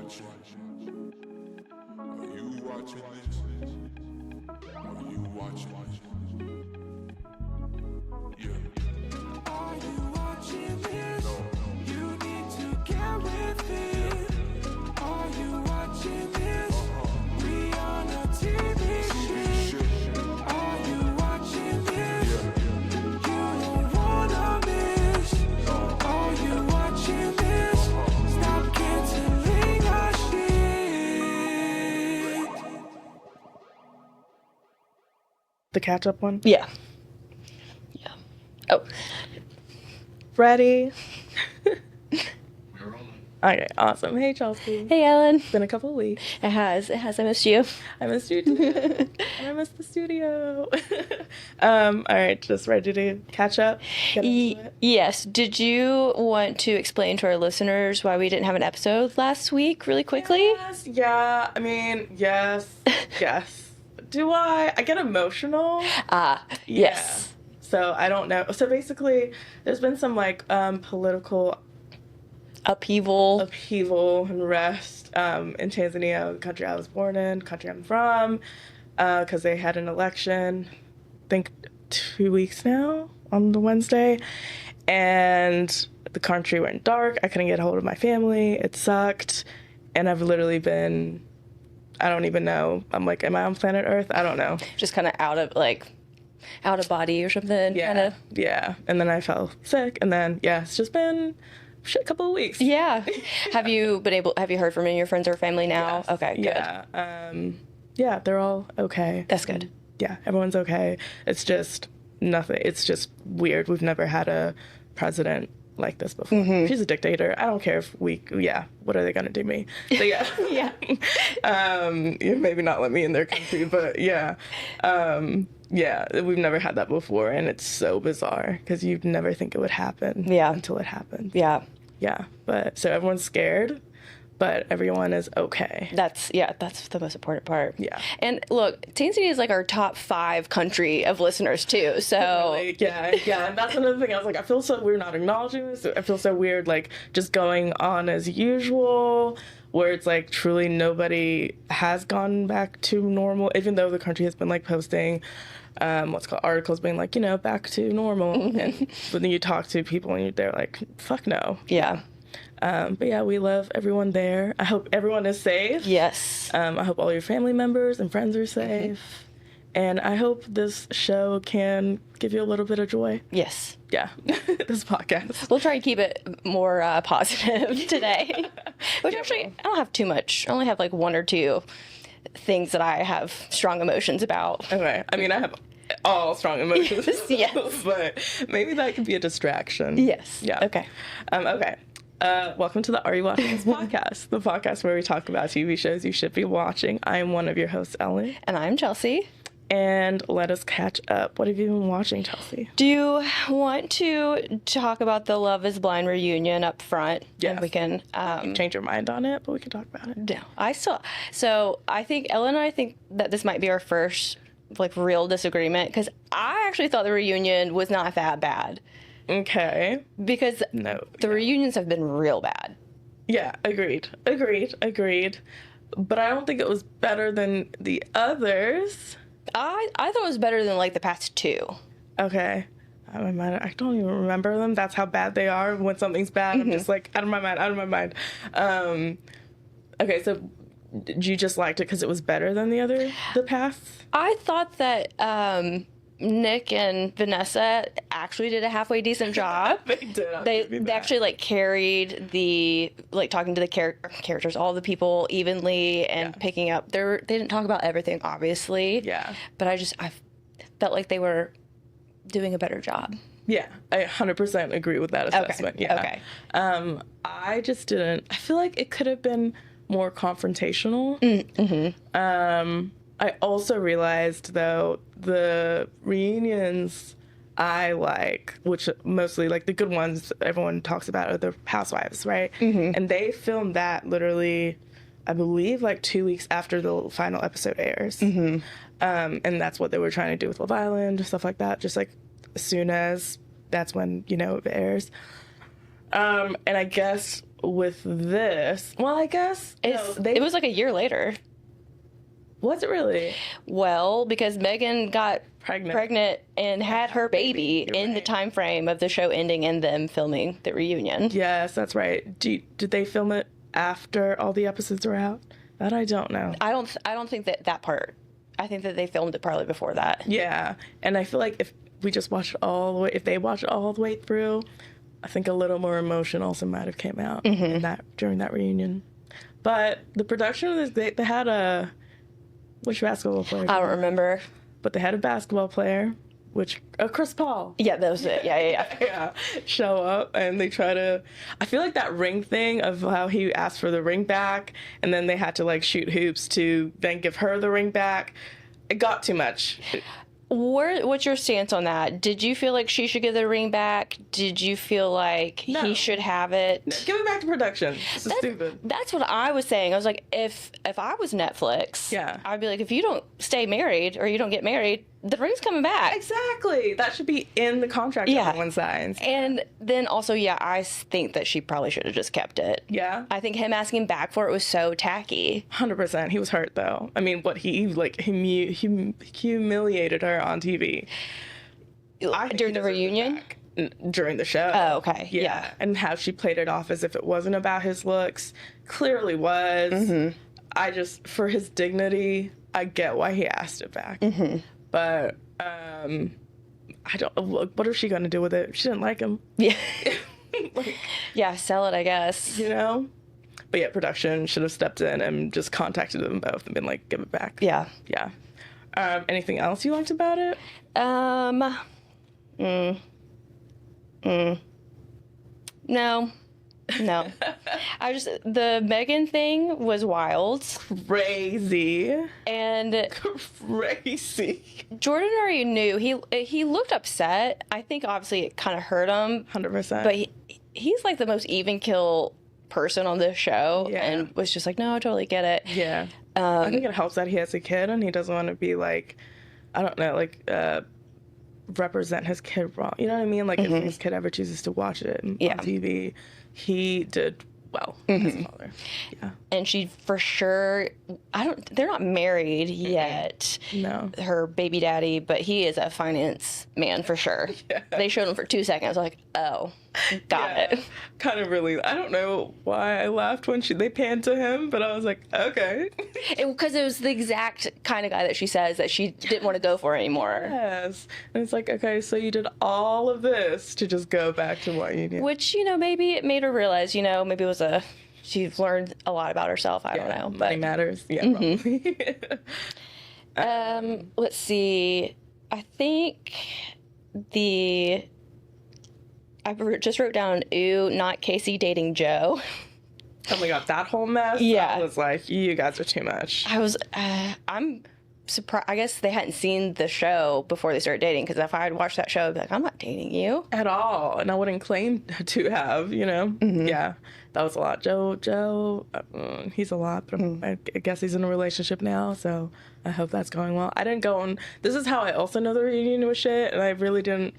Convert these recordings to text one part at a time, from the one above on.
watching? Are you watching this? Are you watching this? Yeah. Are you watching this? You need to get with it. Are you watching this? We on a TV shit. Are you watching this? You don't wanna miss. Are you watching this? Stop canceling our shit. The catch-up one? Yeah. Yeah. Oh. Ready? Okay, awesome. Hey, Chelsea. Hey, Ellen. It's been a couple of weeks. It has. I missed you. I missed you too. And I missed the studio. All right, just ready to catch up? Get into it? Yes. Did you want to explain to our listeners why we didn't have an episode last week really quickly? Yes, yeah, I mean, yes, yes. Do I? I get emotional. Yes. So I don't know. So basically, there's been some like political Upheaval. and rest in Tanzania, the country I was born in, country I'm from, because they had an election, I think 2 weeks now on the Wednesday, and the country went dark. I couldn't get a hold of my family. It sucked, and I've literally been, I don't even know. I'm like, am I on planet Earth? I don't know. Just kind of out of body or something. Yeah, Kinda. yeah. And then I fell sick, and then it's just been a couple of weeks. Yeah. Have you heard from any of your friends or family now? Yes. Okay, good. Yeah, they're all okay. That's good. Yeah, everyone's okay. It's just nothing. It's just weird. We've never had a president like this before. Mm-hmm. She's a dictator. I don't care if what are they gonna do me? So yeah. Yeah. Maybe not let me in their country, but yeah, we've never had that before, and it's so bizarre because you'd never think it would happen. Yeah. Until it happened. Yeah. Yeah, but so everyone's scared, but everyone is okay. That's the most important part. Yeah. And look, Tanzania is like our top 5 country of listeners too. So Like, yeah. And that's another thing. I was like, I feel so weird not acknowledging this. I feel so weird, like, just going on as usual, where it's like truly nobody has gone back to normal, even though the country has been like posting articles being like, back to normal. And when you talk to people and they're like, fuck no. yeah. But yeah, we love everyone there. I hope everyone is safe. Yes. I hope all your family members and friends are safe. And I hope this show can give you a little bit of joy. Yes. Yeah, this podcast. We'll try to keep it more positive today. Which actually, I don't have too much. I only have like 1 or 2 things that I have strong emotions about. Okay, I mean, I have all strong emotions. Yes. But maybe that could be a distraction. Yes. Yeah. Okay. Okay. Welcome to the Are You Watching This podcast, the podcast where we talk about TV shows you should be watching. I am one of your hosts, Ellen. And I'm Chelsea. And let us catch up. What have you been watching, Chelsea? Do you want to talk about the Love is Blind reunion up front? Yes. And we can Change your mind on it, but we can talk about it. No, so I think Ellen and I think that this might be our first like real disagreement, because I actually thought the reunion was not that bad. Okay. Because the reunions have been real bad. Yeah, agreed. But I don't think it was better than the others. I thought it was better than like the past 2. Okay. I don't even remember them. That's how bad they are. When something's bad, I'm just like, out of my mind. Okay, so you just liked it because it was better than the past? I thought that Nick and Vanessa actually did a halfway decent job. They did. They actually like carried the like talking to the characters, all the people evenly and picking up. They didn't talk about everything, obviously. Yeah. But I felt like they were doing a better job. Yeah, I 100% agree with that assessment. Okay. Yeah. Okay. I just didn't. I feel like it could have been more confrontational. I also realized, though, the reunions I like, which mostly, like, the good ones everyone talks about are the Housewives, right? And they filmed that literally, I believe, like 2 weeks after the final episode airs. And that's what they were trying to do with Love Island, stuff like that. Just, like, as soon as that's when, it airs. And I guess with this, well, I guess It was like a year later. Was it really? Well, because Megan got Pregnant and had her baby in the right. time frame of the show ending and them filming the reunion. Yes, that's right. Did they film it after all the episodes were out? That I don't know. I don't think that part. I think that they filmed it probably before that. Yeah, and I feel like if we just watched it all the way, if they watched it all the way through, I think a little more emotion also might have came out in that during that reunion. But the production of this, they had which basketball player? I don't remember. But they had a basketball player, which Chris Paul. Yeah, that was it. Yeah. Yeah, show up and they try to. I feel like that ring thing of how he asked for the ring back, and then they had to like shoot hoops to then give her the ring back. It got too much. What's your stance on that? Did you feel like she should get the ring back? Did you feel like he should have it? Give it back to production. This is stupid. That's what I was saying. I was like, if I was Netflix, Yeah. I'd be like, if you don't stay married or you don't get married, the ring's coming back. Exactly. That should be in the contract Yeah. everyone signs. And then also, yeah, I think that she probably should have just kept it. Yeah. I think him asking back for it was so tacky. 100%. He was hurt though. I mean, what he like humiliated her on TV. I think During he the deserves it reunion? back. During the show. Oh, okay. Yeah. And how she played it off as if it wasn't about his looks. Clearly was. Mm-hmm. I just, for his dignity, I get why he asked it back. Mm-hmm. But I don't. What is she gonna do with it? She didn't like him. Yeah. Like, Yeah, sell it, I guess. you know. But yeah, production should have stepped in and just contacted them both and been like, "Give it back." Yeah. Yeah. Anything else you liked about it? No. The Megan thing was wild. Crazy. And Crazy. Jordan already knew. He looked upset. I think obviously it kind of hurt him. 100%. But he's like the most even kill person on this show, Yeah. and was just like, no, I totally get it. yeah. I think it helps that he has a kid and he doesn't want to be like, I don't know, like represent his kid wrong. You know what I mean? Like if his kid ever chooses to watch it on TV, he did well as a father. Yeah. And she for sure, they're not married yet. No. Her baby daddy, but he is a finance man for sure. Yeah. They showed him for 2 seconds. Like, oh, got it. Kind of really. I don't know why I laughed when they panned to him, but I was like, okay. Because it was the exact kind of guy that she says that she didn't want to go for anymore. Yes. And it's like, okay, so you did all of this to just go back to what you knew. Which, maybe it made her realize, maybe it was she's learned a lot about herself. I don't know. But Money matters. Yeah, probably. let's see. I think I just wrote down, ooh, not Casey dating Joe. Oh my god, that whole mess. Yeah. I was like, you guys are too much. I'm surprised. I guess they hadn't seen the show before they started dating, because if I had watched that show, I'd be like, I'm not dating you. At all. And I wouldn't claim to have, Yeah. That was a lot. Joe, he's a lot, but I guess he's in a relationship now, so I hope that's going well. I didn't go on. This is how I also know the reunion was shit, and I really didn't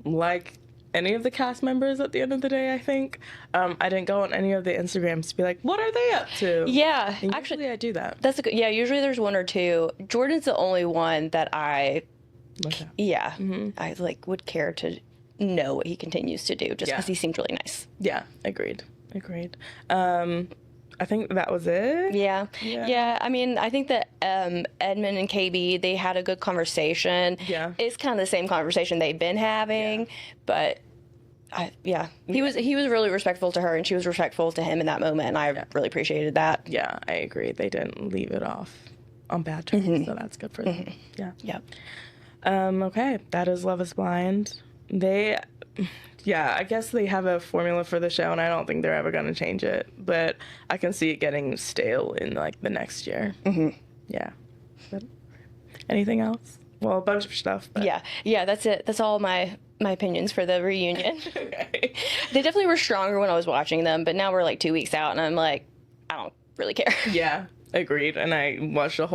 like any of the cast members at the end of the day, I think. I didn't go on any of the Instagrams to be like, what are they up to? Yeah. And Actually, usually I do that. that's usually there's one or two. Jordan's the only one that I would care to know what he continues to do, just because he seemed really nice. Yeah, agreed. I think that was it. Yeah. I mean, I think that Edmund and KB, they had a good conversation. Yeah. It's kind of the same conversation they've been having, but he was really respectful to her, and she was respectful to him in that moment, and I really appreciated that. Yeah, I agree. They didn't leave it off on bad terms, so that's good for them. Yeah. Yep. Okay, that is Love is Blind. I guess they have a formula for the show, and I don't think they're ever going to change it. But I can see it getting stale in like the next year. Yeah. But anything else? Well, a bunch of stuff. But... Yeah. That's it. That's all my opinions for the reunion. Okay. They definitely were stronger when I was watching them, but now we're like 2 weeks out, and I'm like, I don't really care. Yeah, agreed. And I watched a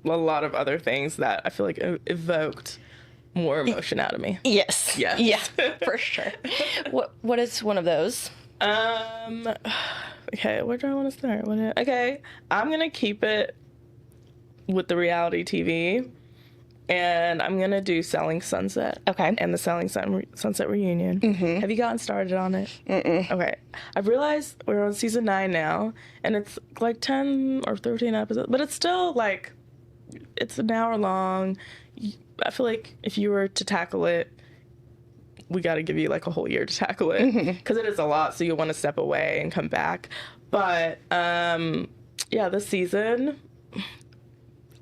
lot of other things that I feel like evoked more emotion out of me. Yes. Yes. Yeah, for sure. What is one of those? Okay, where do I want to start? Okay, I'm gonna keep it with the reality TV, and I'm gonna do Selling Sunset. Okay. And the Sunset reunion. Mm-hmm. Have you gotten started on it? Mm-mm. Okay. I've realized we're on season 9 now, and it's like 10 or 13 episodes, but it's still like, it's an hour long. I feel like if you were to tackle it, we got to give you like a whole year to tackle it, because it is a lot, so you'll want to step away and come back. But yeah, this season,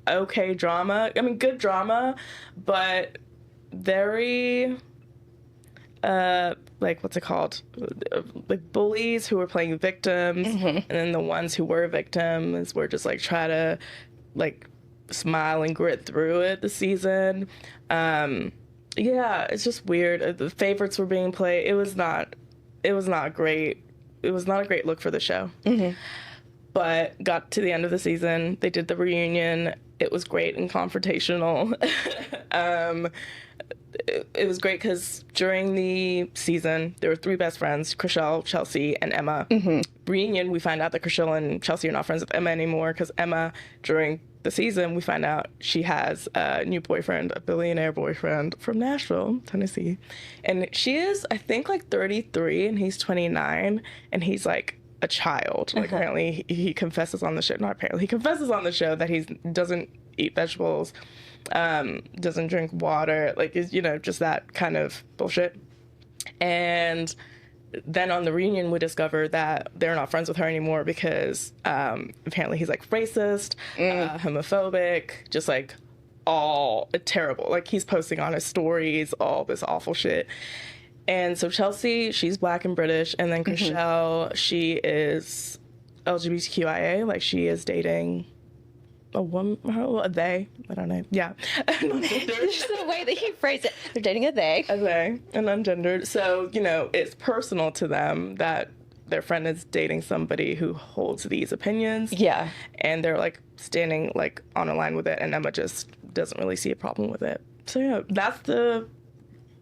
okay drama. I mean, good drama, but very like, what's it called? Like bullies who were playing victims, and then the ones who were victims were just like try to like smile and grit through it this season. Yeah, it's just weird. The favorites were being played. It was not great. It was not a great look for the show. But got to the end of the season. They did the reunion. It was great and confrontational. It was great because during the season, there were 3 best friends, Chriselle, Chelsea, and Emma. Reunion, we find out that Chriselle and Chelsea are not friends with Emma anymore, because Emma, during the season, we find out she has a new boyfriend, a billionaire boyfriend from Nashville, Tennessee. And she is, I think, like 33, and he's 29, and he's like a child. Like, apparently, he confesses on the show, not apparently, he confesses on the show that he doesn't eat vegetables, doesn't drink water, like, is, you know, just that kind of bullshit. And then on the reunion, we discover that they're not friends with her anymore because apparently he's like racist, homophobic, just like all terrible. Like, he's posting on his stories all this awful shit. And so Chelsea, she's Black and British, and then Chriselle, she is LGBTQIA, like she is dating a woman, a they, I don't know, yeah. Just the way that you phrase it. They're dating a they. A they, and ungendered. So, you know, it's personal to them that their friend is dating somebody who holds these opinions. Yeah. And they're like standing like on a line with it, and Emma just doesn't really see a problem with it. So yeah, that's the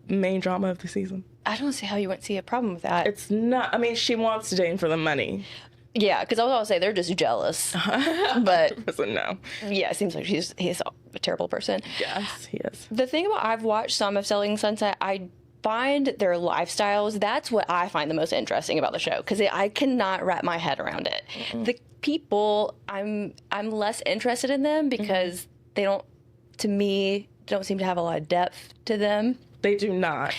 main drama of the season. I don't see how you wouldn't see a problem with that. It's not, I mean, she wants to date him for the money. Yeah, because I was going to say they're just jealous. But No. yeah, it seems like he's a terrible person. Yes, he is. The thing about, I've watched some of Selling Sunset, I find their lifestyles, that's what I find the most interesting about the show, because I cannot wrap my head around it. The people, I'm less interested in them because they don't, to me, don't seem to have a lot of depth to them. They do not.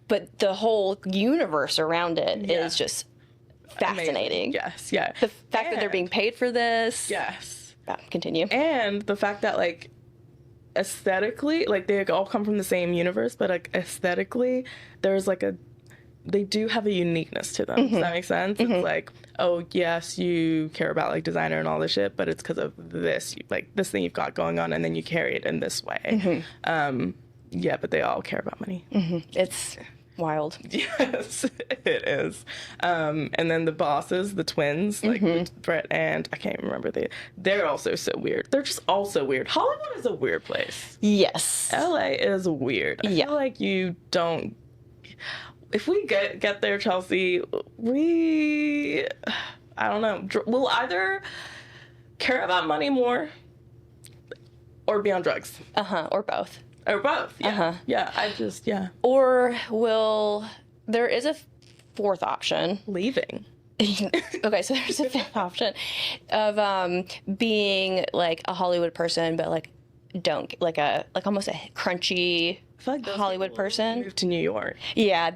But the whole universe around it is just fascinating. Amazing. Yes, yeah. The fact that they're being paid for this. Yes. Continue. And the fact that, like, aesthetically, like, they all come from the same universe, but, like, aesthetically, there's, like, they do have a uniqueness to them. Does that make sense? It's like, oh, yes, you care about, like, designer and all this shit, but it's because of this, like, this thing you've got going on, and then you carry it in this way. Yeah, but they all care about money. It's wild. Yes, it is. And then the bosses, the twins, like Brett and I can't remember they're also so weird. They're just all so weird. Hollywood is a weird place. Yes. LA is weird. I feel like you don't. If we get there, Chelsea, I don't know. We'll either care about money more or be on drugs. Or both. Or both. Yeah. Yeah. Or there is a fourth option. Leaving. Okay, so there's a fifth option of being like a Hollywood person, but like almost a crunchy Hollywood person. Move to New York. Yeah,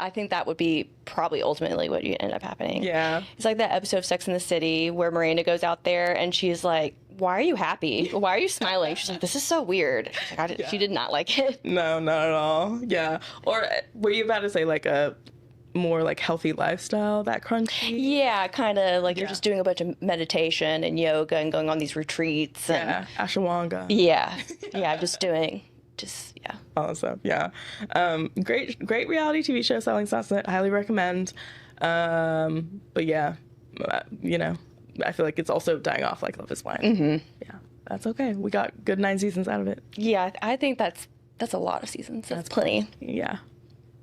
I think that would be probably ultimately what you end up happening. Yeah. It's like that episode of Sex and the City where Miranda goes out there and she's like, why are you happy? Why are you smiling? She's like, this is so weird. She's like, she did not like it. No, not at all. Yeah. Or were you about to say like a more like healthy lifestyle, that crunchy? Yeah, kind of like you're just doing a bunch of meditation and yoga and going on these retreats. And, ashwagandha. Yeah. All that stuff. Yeah. Great reality TV show, Selling Sunset. Highly recommend. But yeah, you know, I feel like it's also dying off like Love is Blind. Yeah, that's okay. We got good 9 seasons out of it. Yeah, I think that's a lot of seasons. That's plenty. Yeah.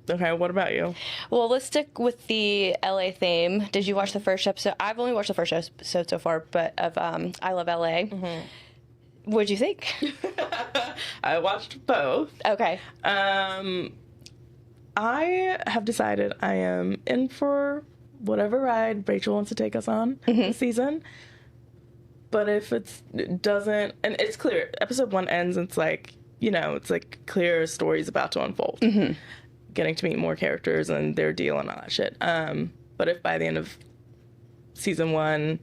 Okay, what about you? Well, let's stick with the LA theme. Did you watch the first episode? I've only watched the first episode so far, but of I Love LA. What'd you think? I watched both. Okay. I have decided I am in for whatever ride Rachel wants to take us on this season. But if it doesn't, and it's clear, episode 1 ends, and it's like, you know, it's like clear stories about to unfold. Getting to meet more characters and their deal and all that shit. But if by the end of season 1,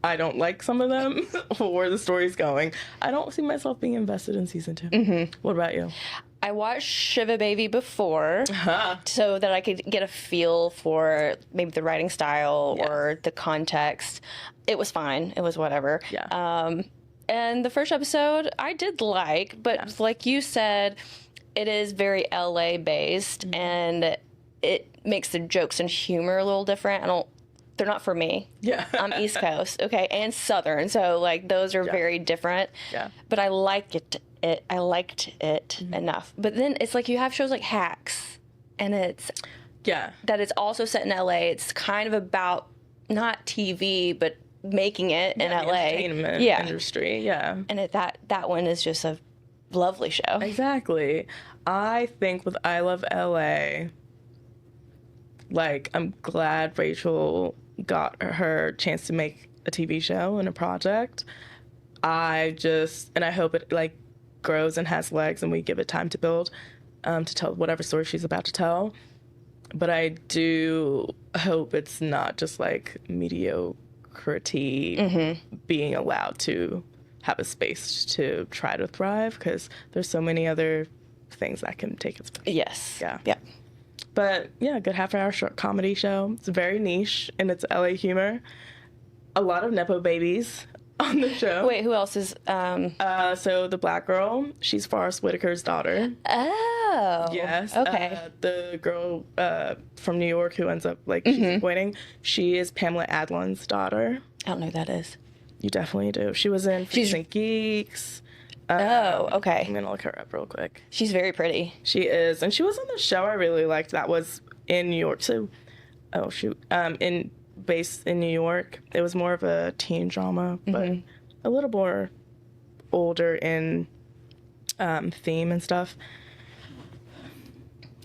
I don't like some of them or where the story's going, I don't see myself being invested in season 2. What about you? I watched Shiva Baby before so that I could get a feel for maybe the writing style or the context. It was fine. It was whatever. Yeah. And the first episode I did like, but like you said, it is very LA based and it makes the jokes and humor a little different. They're not for me. Yeah. I'm East Coast, okay, and Southern, so like those are very different. Yeah. But I liked it. I liked it enough. But then it's like you have shows like Hacks, and it's that it's also set in LA. It's kind of about not TV, but making it in the LA. Entertainment industry. Yeah. And that one is just a lovely show. Exactly. I think with I Love LA, like, I'm glad Rachel got her chance to make a TV show and a project. I hope it, like, grows and has legs and we give it time to build, to tell whatever story she's about to tell. But I do hope it's not just, like, mediocrity being allowed to have a space to try to thrive, because there's so many other things that can take its place. Yes. Yeah. Yeah. But yeah, good half-hour short comedy show. It's very niche in its LA humor. A lot of Nepo babies on the show. Wait, who else is? So the black girl, she's Forrest Whitaker's daughter. Oh. Yes. Okay. The girl from New York who ends up, like, she's avoiding, she is Pamela Adlon's daughter. I don't know who that is. You definitely do. She was in Freaks and Geeks. Okay. I'm gonna look her up real quick. She's very pretty. She is, and she was on the show I really liked that was in New York. So, based in New York. It was more of a teen drama, but a little more older in theme and stuff.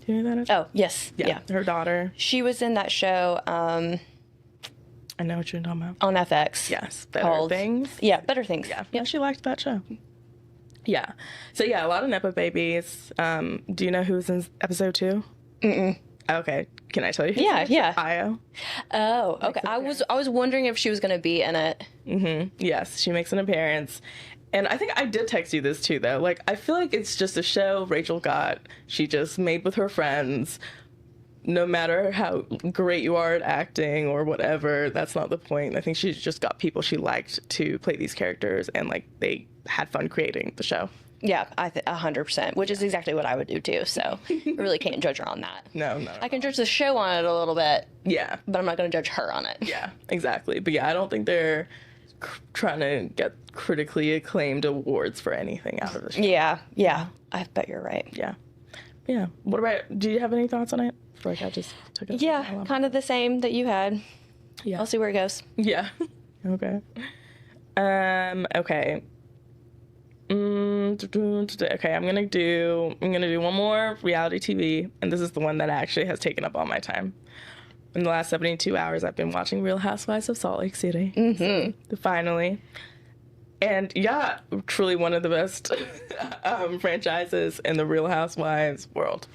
Do you know who that is? Oh, yes. Yeah. Her daughter. She was in that show I know what you're talking about. on FX. Yes, Better called- Things. Yeah, Better Things. Yeah, I actually liked that show. Yeah. So, yeah, a lot of Nepo babies. Do you know who's in episode 2? Okay. Can I tell you? Yeah, yeah. Io. Oh, okay. I was wondering if she was going to be in it. Yes, she makes an appearance. And I think I did text you this too, though. Like, I feel like it's just a show Rachel got. She just made with her friends. No matter how great you are at acting or whatever, that's not the point. I think she just got people she liked to play these characters, and, like, they had fun creating the show. Yeah, 100%, which is exactly what I would do too. So I really can't judge her on that. No. I can judge the show on it a little bit, Yeah. but I'm not going to judge her on it. Yeah, exactly. But yeah, I don't think they're trying to get critically acclaimed awards for anything out of the show. Yeah. I bet you're right. Yeah. What about, do you have any thoughts on it? I feel like I just took it. Yeah, kind of the same that you had. Yeah. I'll see where it goes. Yeah. Okay. Okay. Okay, I'm gonna do one more reality TV, and this is the one that actually has taken up all my time. In the last 72 hours, I've been watching Real Housewives of Salt Lake City. So, finally. And yeah, truly one of the best franchises in the Real Housewives world.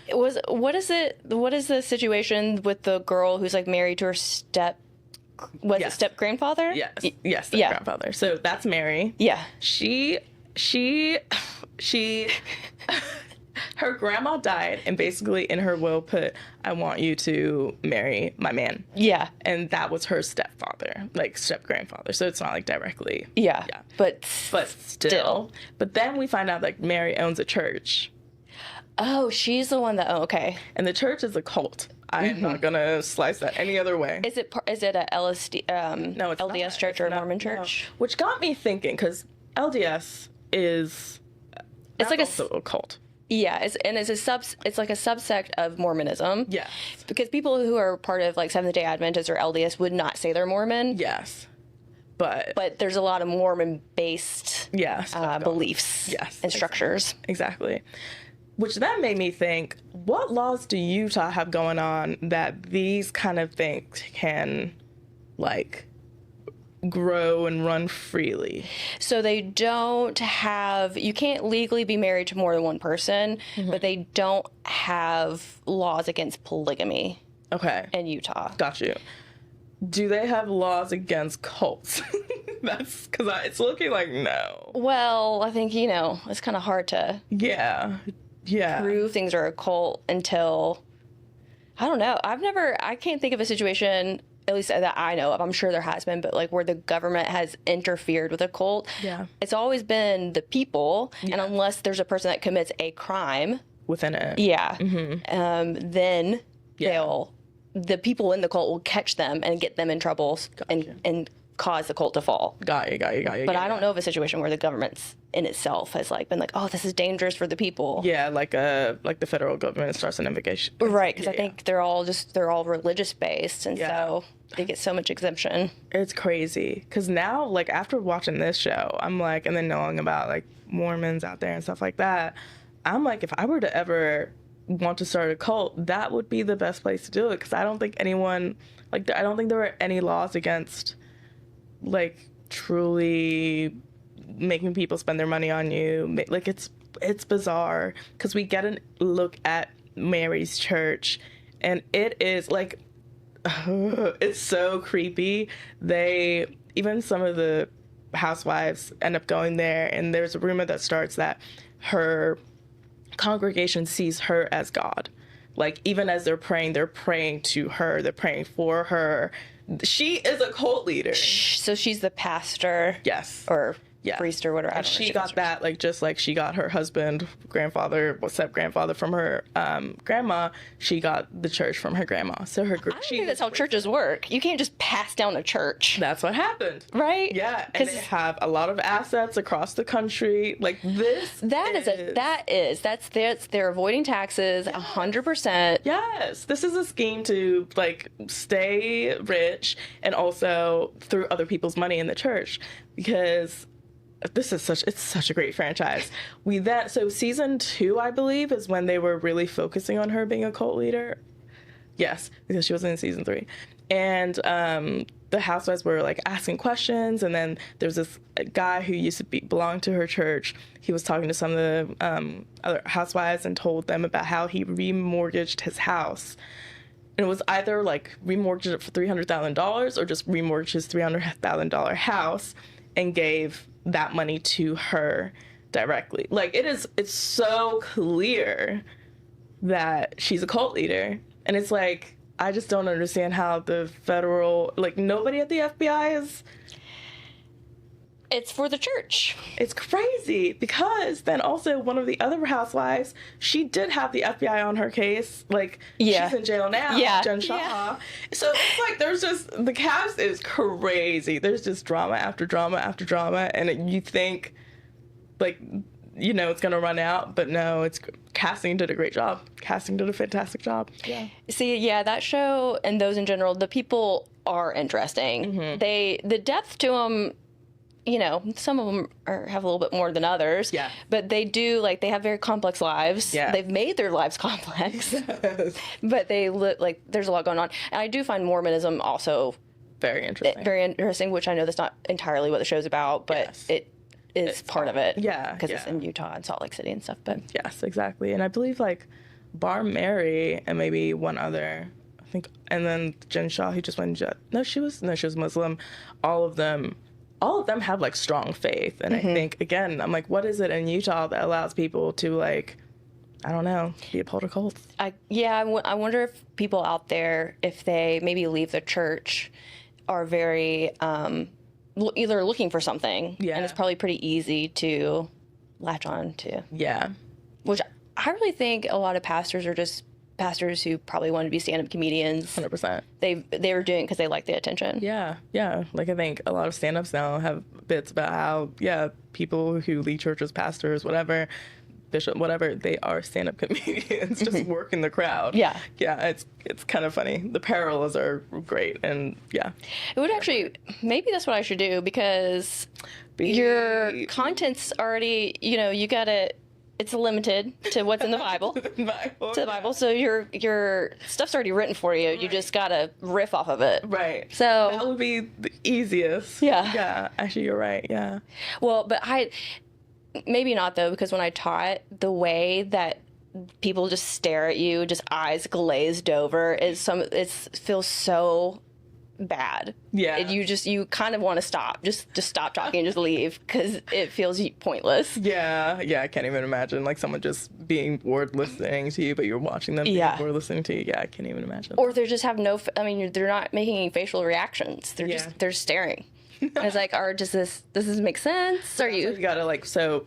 What is the situation with the girl who's like married to her step grandfather? Yes, grandfather. So that's Mary. Yeah. She her grandma died, and basically in her will put, I want you to marry my man. Yeah. And that was her stepfather, like step-grandfather. So it's not like directly. Yeah. But still. But then we find out that Mary owns a church. Oh, she's the one that. Oh, okay. And the church is a cult. I am not gonna slice that any other way. Is it a LSD? No, it's LDS not. church It's or a not, Mormon no. church? Which got me thinking, because LDS is It's like also a cult. Yeah, it's like a subsect of Mormonism. Yes. Because people who are part of like Seventh Day Adventists or LDS would not say they're Mormon. Yes. But There's a lot of Mormon-based yes, beliefs yes, and structures. Exactly. Which then made me think, what laws do Utah have going on that these kind of things can, like, grow and run freely? So they don't have, you can't legally be married to more than one person, but they don't have laws against polygamy Okay. in Utah. Got you. Do they have laws against cults? That's because it's looking like no. Well, I think, it's kind of hard to Yeah. Yeah. prove things are a cult until, I don't know. I can't think of a situation, at least that I know of. I'm sure there has been, but like where the government has interfered with a cult. Yeah. It's always been the people. And unless there's a person that commits a crime, Within it. yeah, then Yeah. the people in the cult will catch them and get them in trouble and cause the cult to fall. Got you. But I don't know of a situation where the government's in itself has like been like, oh, this is dangerous for the people. Yeah, like the federal government starts an investigation. Right, because I Yeah. think they're all religious based, and Yeah. so they get so much exemption. It's crazy. Because now, like, after watching this show, I'm like, and then knowing about, like, Mormons out there and stuff like that, I'm like, if I were to ever want to start a cult, that would be the best place to do it. Because I don't think anyone, like, I don't think there are any laws against, like, truly making people spend their money on you. Like, it's bizarre. Because we get a look at Mary's church, and it is, like, it's so creepy. Even some of the housewives end up going there, and there's a rumor that starts that her congregation sees her as God. Like, even as they're praying to her, they're praying for her. She is a cult leader. So she's the pastor. Yes. Or Yeah. priest or whatever. I And don't know she if got that, like, just like she got her husband, step-grandfather from her grandma, she got the church from her grandma. So I don't think that's how churches work. You can't just pass down a church. That's what happened. Right? Yeah, and they have a lot of assets across the country. Like, they're avoiding taxes 100%. Yes, this is a scheme to, like, stay rich and also through other people's money in the church, because it's such a great franchise. So season 2, I believe, is when they were really focusing on her being a cult leader. Yes, because she wasn't in season 3. And the housewives were, like, asking questions, and then there was this guy who used to belong to her church. He was talking to some of the other housewives and told them about how he remortgaged his house. And it was either, like, remortgaged it for $300,000 or just remortgaged his $300,000 house and gave that money to her directly. Like, it's so clear that she's a cult leader. And it's like, I just don't understand how the federal, like, nobody at the FBI is. It's for the church. It's crazy, because then also one of the other housewives, she did have the FBI on her case. Like, Yeah. she's in jail now, Yeah. Jen Shaw. Yeah. So it's like, the cast is crazy. There's just drama after drama after drama, and you think, like, it's going to run out, but no, casting did a great job. Casting did a fantastic job. Yeah. See, yeah, that show and those in general, the people are interesting. Mm-hmm. The depth to them, some of them have a little bit more than others. Yeah. But they do, like, they have very complex lives. Yeah. They've made their lives complex. But they look like there's a lot going on. And I do find Mormonism also Very interesting. very interesting, which I know that's not entirely what the show's about, but Yes. it is part of it. Yeah, Because it's yeah. in Utah and Salt Lake City and stuff. But Yes, exactly. And I believe, like, Bar Mary and maybe one other, I think, and then Jen Shaw, who just went, she was Muslim. All of them have, like, strong faith. And I think, again, I'm like, what is it in Utah that allows people to, like, I don't know, be a part of cults? I wonder if people out there, if they maybe leave the church, are very either looking for something, Yeah. and it's probably pretty easy to latch on to. Yeah. Which I really think a lot of pastors are just pastors who probably want to be stand-up comedians. 100%. They were doing it because they like the attention. Yeah, yeah. Like, I think a lot of stand-ups now have bits about how, people who lead churches, pastors, whatever, Bishop, whatever, they are stand-up comedians, just working the crowd. Yeah. Yeah, it's kind of funny. The parallels are great, and yeah. It would actually, maybe that's what I should do, because your content's already, you gotta, it's limited to what's in the Bible. To the Bible. So your stuff's already written for you. You just gotta riff off of it. Right. So that would be the easiest. Yeah. Yeah. Actually, you're right. Yeah. Well, but maybe not though, because when I taught, the way that people just stare at you, just eyes glazed over, it feels so bad. Yeah. You kind of want to stop, just stop talking and just leave, because it feels pointless. Yeah. Yeah. I can't even imagine like someone just being bored listening to you, but you're watching them being bored listening to you. Yeah. I can't even imagine. Or they just have they're not making any facial reactions. They're staring. And it's like, does this make sense? You gotta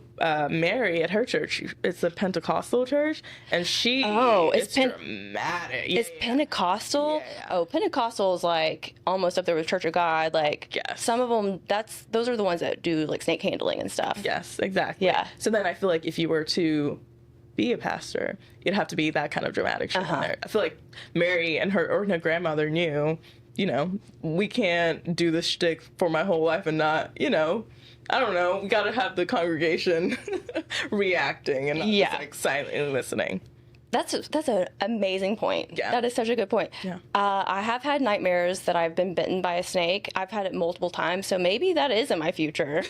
Mary at her church, it's a Pentecostal church, and she is dramatic. It's Pentecostal? Yeah. Oh, Pentecostal is like almost up there with Church of God. Like, yes. Some of them, those are the ones that do like snake handling and stuff. Yes, exactly. Yeah. So then I feel like if you were to be a pastor, you'd have to be that kind of dramatic shit in there. I feel like Mary and her grandmother knew, we can't do this shtick for my whole life and not, I don't know, we gotta have the congregation reacting and not just, like, silently listening. That's an amazing point. Yeah. That is such a good point. Yeah. I have had nightmares that I've been bitten by a snake. I've had it multiple times, so maybe that is in my future.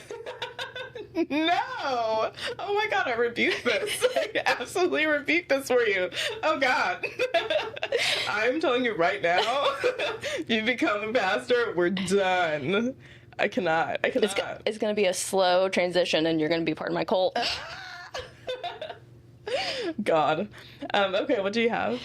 No! Oh my God, I rebuke this. I absolutely rebuke this for you. Oh God. I'm telling you right now, if you become a pastor, we're done. I cannot. It's going to be a slow transition, and you're going to be part of my cult. God. Okay, what do you have?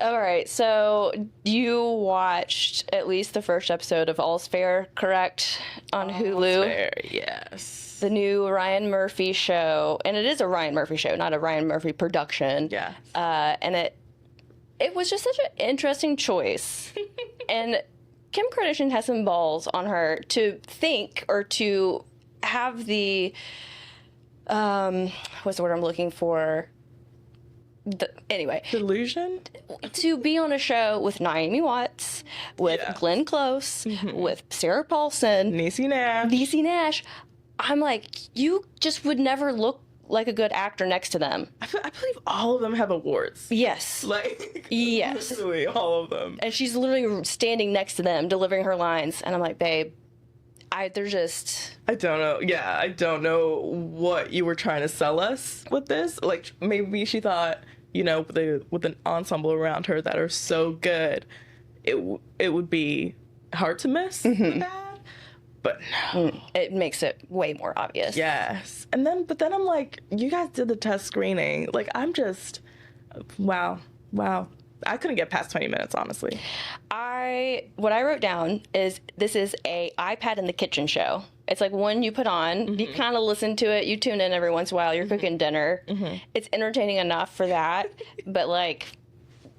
All right, so you watched at least the first episode of All's Fair, correct? On Hulu? All's Fair, yes. The new Ryan Murphy show, and it is a Ryan Murphy show, not a Ryan Murphy production. Yeah. And it was just such an interesting choice. And Kim Kardashian has some balls on her to think, or to have the, what's the word I'm looking for? Anyway. Delusion? To be on a show with Naomi Watts, with Glenn Close, with Sarah Paulson. Niecy Nash. I'm like, you just would never look like a good actor next to them. I believe all of them have awards. Yes. Like, yes. Literally all of them. And she's literally standing next to them, delivering her lines. And I'm like, babe, they're just... I don't know. Yeah, I don't know what you were trying to sell us with this. Like, maybe she thought, with an ensemble around her that are so good, it would be hard to miss with that. But no. It makes it way more obvious. Yes. But then I'm like, you guys did the test screening. Like, I'm just, wow. I couldn't get past 20 minutes, honestly. What I wrote down is, this is a iPad in the kitchen show. It's like one you put on, you kind of listen to it, you tune in every once in a while, you're cooking dinner. It's entertaining enough for that, but like,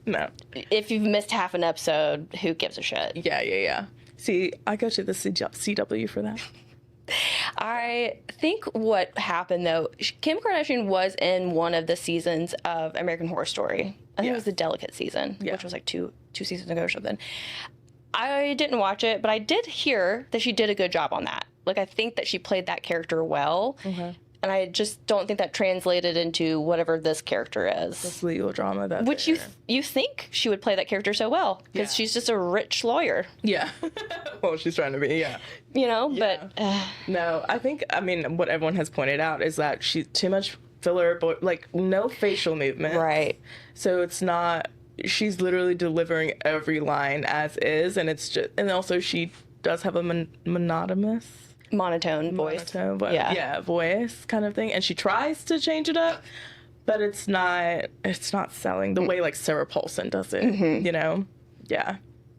no. If you've missed half an episode, who gives a shit? Yeah. See, I got you the CW for that. I think what happened, though, Kim Kardashian was in one of the seasons of American Horror Story. I think it was the Delicate season, which was like two seasons ago or something. I didn't watch it, but I did hear that she did a good job on that. Like, I think that she played that character well. And I just don't think that translated into whatever this character is. This legal drama that. Which you think she would play that character so well, because she's just a rich lawyer. Yeah. Well, she's trying to be, But... No, I mean, what everyone has pointed out is that she's too much filler, but, like, no facial movement. Right. So it's not... She's literally delivering every line as is, and it's just... And also, she does have a monotonous... monotone voice. Voice kind of thing, and she tries to change it up, but it's not selling the way like Sarah Paulson does it.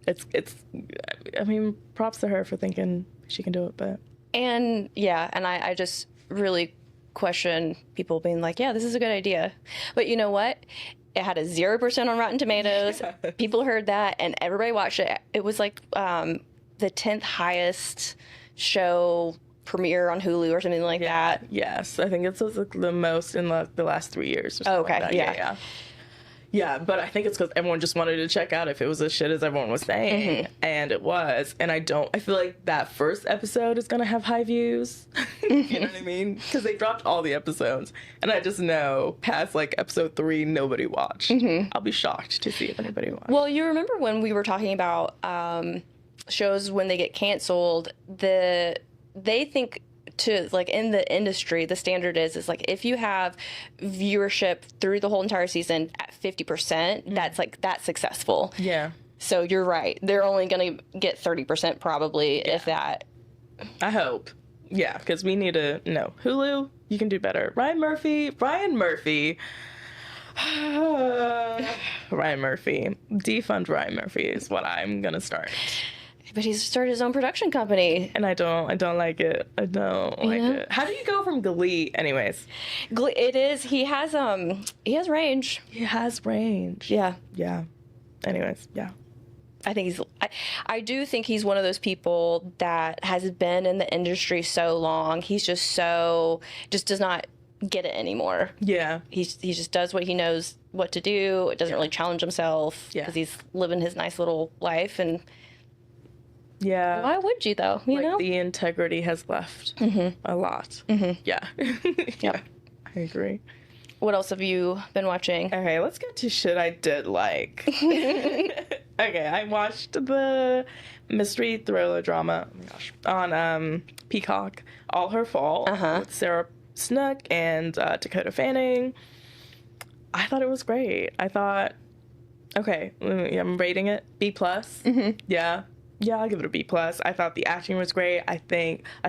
It's I mean, props to her for thinking she can do it. But and I just really question people being like, yeah, this is a good idea, but you know what, it had a 0% on Rotten Tomatoes. People heard that and everybody watched it. It was like the 10th highest show premiere on Hulu or something like that. Yes, I think it's like the most in the last 3 years. Or something Okay, like that. yeah. Yeah, but I think it's because everyone just wanted to check out if it was as shit as everyone was saying, and it was. And I feel like that first episode is gonna have high views. You know what I mean? Because they dropped all the episodes, and I just know past like episode 3, nobody watched. I'll be shocked to see if anybody watched. Well, you remember when we were talking about shows when they get canceled, they think to like in the industry, the standard is like if you have viewership through the whole entire season at 50%, that's successful. Yeah, So you're right. They're only going to get 30% probably, if that. I hope. Yeah, because we need to know. Hulu, you can do better. Ryan Murphy. Ryan Murphy. Defund Ryan Murphy is what I'm gonna start. But he's started his own production company. And I don't like it. I don't like it. How do you go from Glee anyways? It is, he has range. He has range. Yeah. Yeah. Anyways, yeah. I think I do think he's one of those people that has been in the industry so long. He's just does not get it anymore. Yeah. He just does what he knows what to do. It doesn't really challenge himself because he's living his nice little life. And yeah. why would you though? You know, the integrity has left a lot. Yeah. Yeah. I agree. What else have you been watching? Okay, let's get to shit I did like. Okay, I watched the mystery thriller drama, oh my gosh, on Peacock, All Her Fault, with Sarah Snook and Dakota Fanning. I thought it was great. I thought, okay, I'm rating it B+. Yeah, I'll give it a B+. I thought the acting was great. I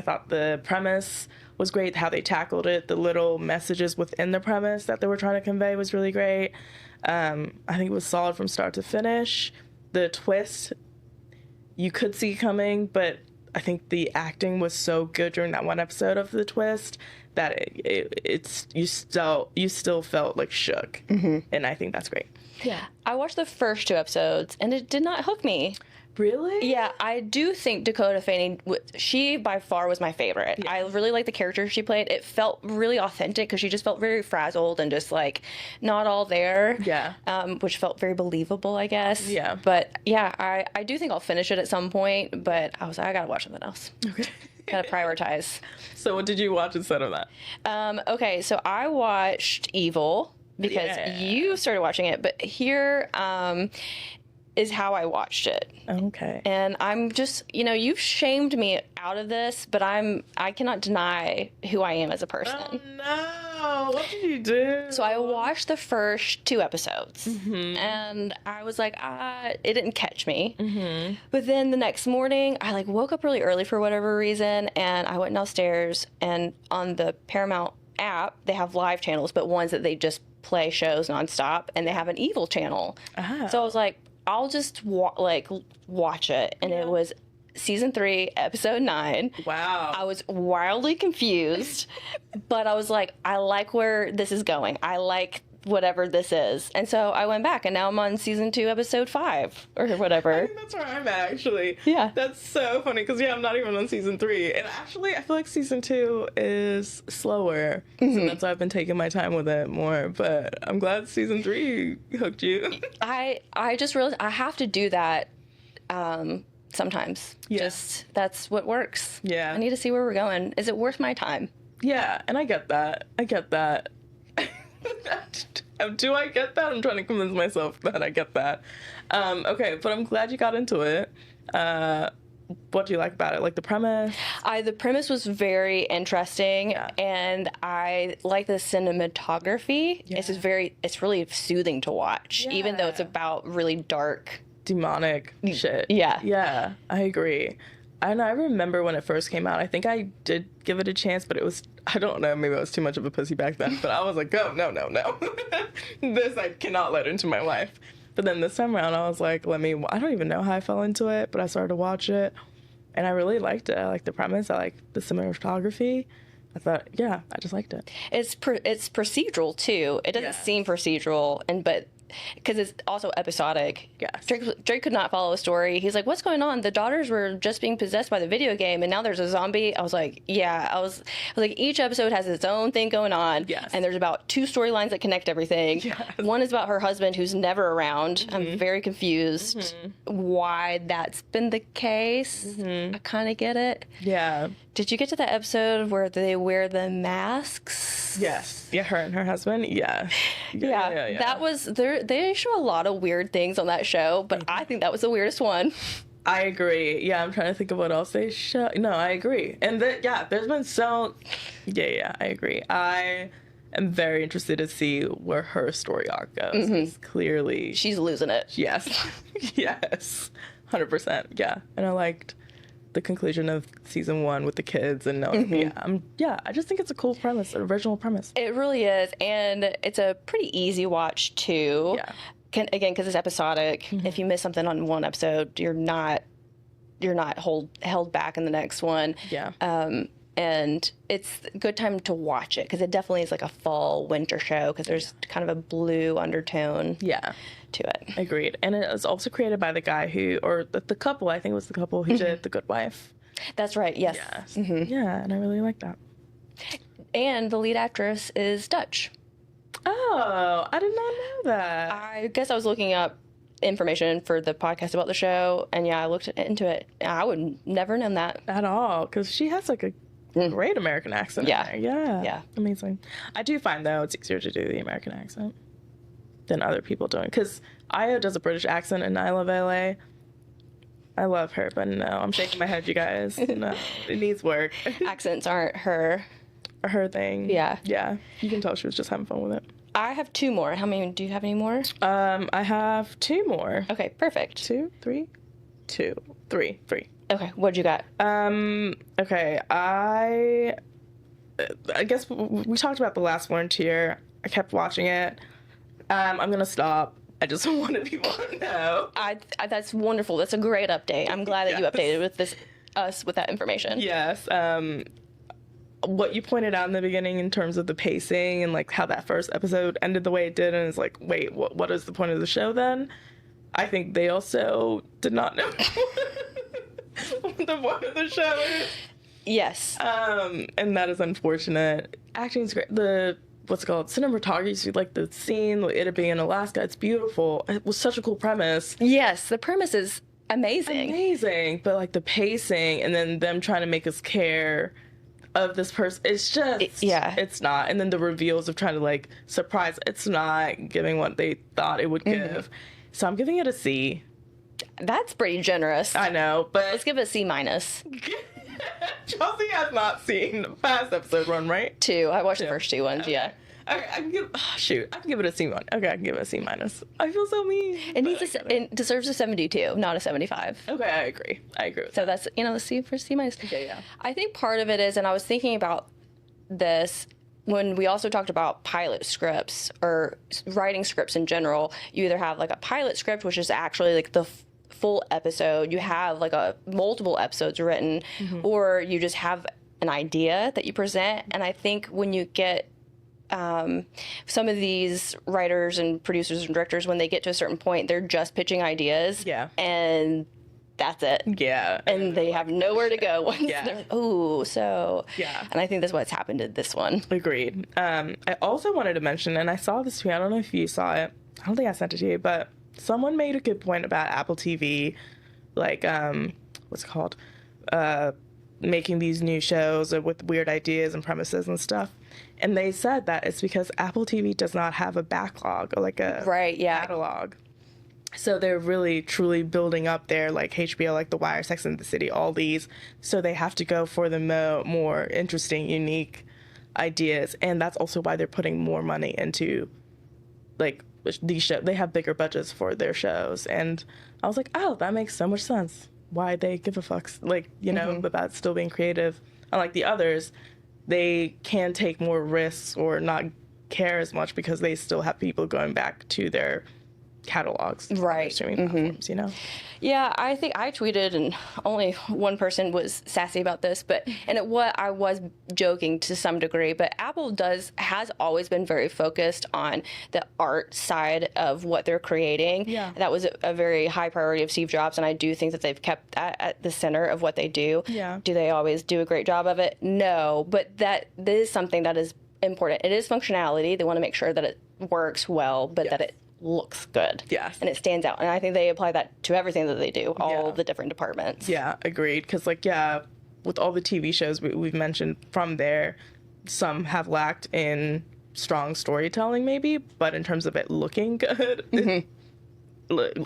thought the premise was great. How they tackled it, the little messages within the premise that they were trying to convey was really great. I think it was solid from start to finish. The twist you could see coming, but I think the acting was so good during that one episode of the twist that you still felt like shook, and I think that's great. Yeah, I watched the first 2 episodes and it did not hook me. Really? Yeah, I do think Dakota Fanning, she by far was my favorite. Yeah. I really liked the character she played. It felt really authentic because she just felt very frazzled and just like not all there. Yeah. Which felt very believable, I guess. Yeah. But yeah, I do think I'll finish it at some point, but I was like, I gotta watch something else. Okay. Gotta prioritize. So what did you watch instead of that? Okay, so I watched Evil because you started watching it, but here is how I watched it. Okay. And I'm just, you've shamed me out of this, but I cannot deny who I am as a person. Oh no! What did you do? So I watched the first 2 episodes, and I was like, it didn't catch me. But then the next morning, I woke up really early for whatever reason, and I went downstairs, and on the Paramount app, they have live channels, but ones that they just play shows nonstop, and they have an Evil channel. So I was like, I'll just watch it, and it was season 3, episode 9. Wow. I was wildly confused, but I was like, I like where this is going. I like whatever this is, and so I went back, and now I'm on season 2, episode 5, or whatever. I think that's where I'm at, actually. Yeah. That's so funny, because I'm not even on season 3, and actually I feel like season 2 is slower, so that's why I've been taking my time with it more, but I'm glad season 3 hooked you. I just realized I have to do that sometimes. Yeah. Just, that's what works. Yeah. I need to see where we're going. Is it worth my time? Yeah, and I get that. Do I get that? I'm trying to convince myself that I get that. Okay, but I'm glad you got into it. What do you like about it? Like the premise? The premise was very interesting, and I like the cinematography. Yeah. It's really soothing to watch, even though it's about really dark, demonic shit. Yeah. Yeah, I agree. And I remember when it first came out, I think I did give it a chance, but it was, I don't know, maybe I was too much of a pussy back then, but I was like, oh, no. This I cannot let into my life. But then this time around, I was like, I don't even know how I fell into it, but I started to watch it, and I really liked it. I liked the premise. I liked the cinematography. I thought, I just liked it. It's procedural, too. It doesn't seem procedural, but because it's also episodic. Yes. Drake could not follow a story. He's like, what's going on? The daughters were just being possessed by the video game, and now there's a zombie. I was like, yeah. I was like, each episode has its own thing going on. Yes. And there's about 2 storylines that connect everything. Yes. One is about her husband who's never around. I'm very confused why that's been the case. I kind of get it. Yeah. Did you get to that episode where they wear the masks? Yes. Yeah, her and her husband. Yeah. Yeah. That was there. They show a lot of weird things on that show, but I think that was the weirdest one. I agree. Yeah, I'm trying to think of what else they show. No, I agree. And there's been so. Yeah, I agree. I am very interested to see where her story arc goes. 'Cause clearly, She's losing it. yes, yes, 100%. Yeah, and I liked the conclusion of season 1 with the kids and I just think it's a cool premise, an original premise. It really is, and it's a pretty easy watch too. Yeah. Again, because it's episodic. If you miss something on one episode, you're not held back in the next one. Yeah. And it's a good time to watch it because it definitely is like a fall winter show because there's kind of a blue undertone Yeah. to it. Agreed. And it was also created by the guy or the couple, I think it was the couple who did The Good Wife. That's right. Yes. Yes. Yeah, and I really like that. And the lead actress is Dutch. Oh, I did not know that. I guess I was looking up information for the podcast about the show, and I looked into it. I would never known that. At all, because she has like a great American accent. Yeah. In there. Yeah. Amazing. I do find, though, it's easier to do the American accent than other people doing. Because Io does a British accent in I Love LA. I love her, but no, I'm shaking my head, you guys. No, it needs work. Accents aren't her. Her thing. Yeah. Yeah. You can tell she was just having fun with it. I have 2 more. How many? Do you have any more? I have 2 more. Okay, perfect. 2, 3, 2, 3, 3. Okay, what'd you got? Okay, I guess we talked about The Last Volunteer. I kept watching it. I'm gonna stop. I just wanted people to know. I that's wonderful. That's a great update. I'm glad that you updated with us with that information. Yes. What you pointed out in the beginning in terms of the pacing and like how that first episode ended the way it did, and it's like, wait, what is the point of the show then? I think they also did not know what the point of the show is. Yes. And that is unfortunate. Acting's great. What's it called? Cinematography, like the scene, it being in Alaska, it's beautiful. It was such a cool premise. Yes, the premise is amazing. Amazing. But like the pacing and then them trying to make us care of this person, it's just, it's not. And then the reveals of trying to like surprise, it's not giving what they thought it would give. So I'm giving it a C. That's pretty generous. I know, but Let's give it a C minus. Chelsea has not seen the past episode 1, right? 2. I watched the first 2 ones. Yeah. Okay, I can give. I can give it a C minus. Okay, I can give it a C minus. I feel so mean. It deserves a 72, not a 75. Okay, I agree. With So that's the C for C minus. Okay, yeah. I think part of it is, and I was thinking about this when we also talked about pilot scripts or writing scripts in general. You either have like a pilot script, which is actually like the full episode. You have like multiple episodes written, or you just have an idea that you present. And I think when you get some of these writers and producers and directors, when they get to a certain point, they're just pitching ideas. Yeah. And that's it. Yeah. And they have nowhere to go once they're like, ooh, so. Yeah. And I think that's what's happened to this one. Agreed. I also wanted to mention, and I saw this tweet, I don't know if you saw it. I don't think I sent it to you, but someone made a good point about Apple TV, like, what's it called? Making these new shows with weird ideas and premises and stuff. And they said that it's because Apple TV does not have a backlog or like a catalog. So they're really truly building up their like HBO, like The Wire, Sex and the City, all these. So they have to go for the more interesting, unique ideas. And that's also why they're putting more money into like these shows. They have bigger budgets for their shows. And I was like, oh, that makes so much sense. Why they give a fuck, like, you know, about still being creative. Unlike the others, they can take more risks or not care as much because they still have people going back to their catalogs, Right. streaming platforms, you know. Yeah, I think I tweeted, and only one person was sassy about this, but what I was joking to some degree, but Apple has always been very focused on the art side of what they're creating. Yeah. That was a very high priority of Steve Jobs, and I do think that they've kept that at the center of what they do. Yeah. Do they always do a great job of it? No, but that is something that is important. It is functionality. They want to make sure that it works well, but that it looks good. Yes. And it stands out. And I think they apply that to everything that they do, all Yeah. the different departments. Yeah, agreed. Because, like, yeah, with all the TV shows we've mentioned from there, some have lacked in strong storytelling, maybe, but in terms of it looking good,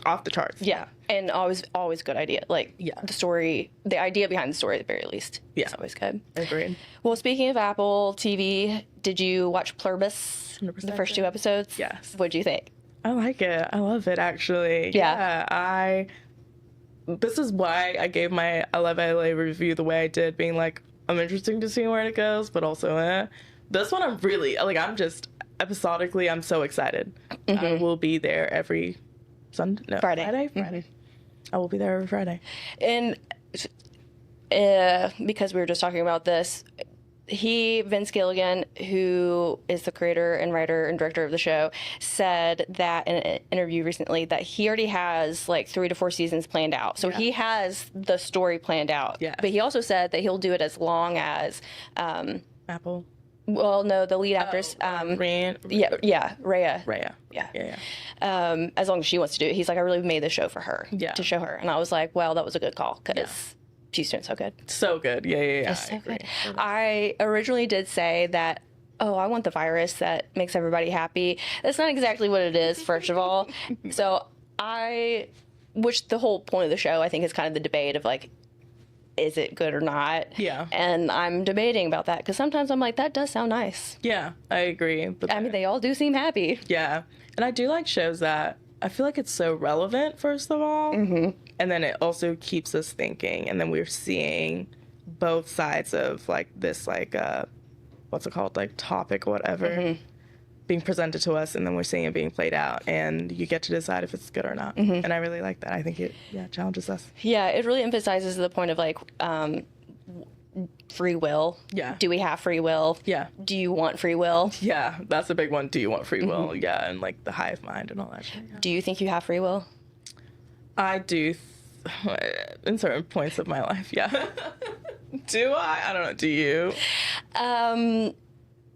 off the charts. Yeah. And always good idea. Like, Yeah. the idea behind the story at the very least. Yeah. It's always good. Agreed. Well, speaking of Apple TV, did you watch Pluribus? 100% The first 2 episodes? Yes. What'd you think? I like it. I love it, actually. Yeah. This is why I gave my I Love LA review the way I did, being like, I'm interested to see where it goes, but also, This one, I'm really, like, I'm just, episodically, I'm so excited. I will be there every Sunday? No, Friday. Friday. I will be there every Friday. And because we were just talking about this, Vince Gilligan, who is the creator and writer and director of the show, said that in an interview recently that he already has like 3 to 4 seasons planned out. So he has the story planned out. Yeah. But he also said that he'll do it as long as, Apple. well, no, the lead actress, Raya. Raya. Yeah. As long as she wants to do it. He's like, I really made the show for her, Yeah. to show her. And I was like, well, that was a good call because she's doing so good. So good. Yeah. It's so good. I originally did say that, I want the virus that makes everybody happy. That's not exactly what it is, first of all. So which the whole point of the show, I think, is kind of the debate of like, is it good or not? Yeah. And I'm debating about that because sometimes I'm like, that does sound nice. Yeah, I agree. But I mean, they all do seem happy. yeah. And I do like shows that I feel like it's so relevant, first of all. Mm-hmm. And then it also keeps us thinking. And then we're seeing both sides of like this, like, what's it called? Like topic or whatever being presented to us. And then we're seeing it being played out. And you get to decide if it's good or not. And I really like that. I think it challenges us. Yeah, it really emphasizes the point of like free will. Yeah. Do we have free will? Yeah. Do you want free will? Yeah, that's a big one. Do you want free will? Yeah, and like the hive mind and all that shit. Yeah. Do you think you have free will? I do, in certain points of my life, yeah. Do I? I don't know. Do you?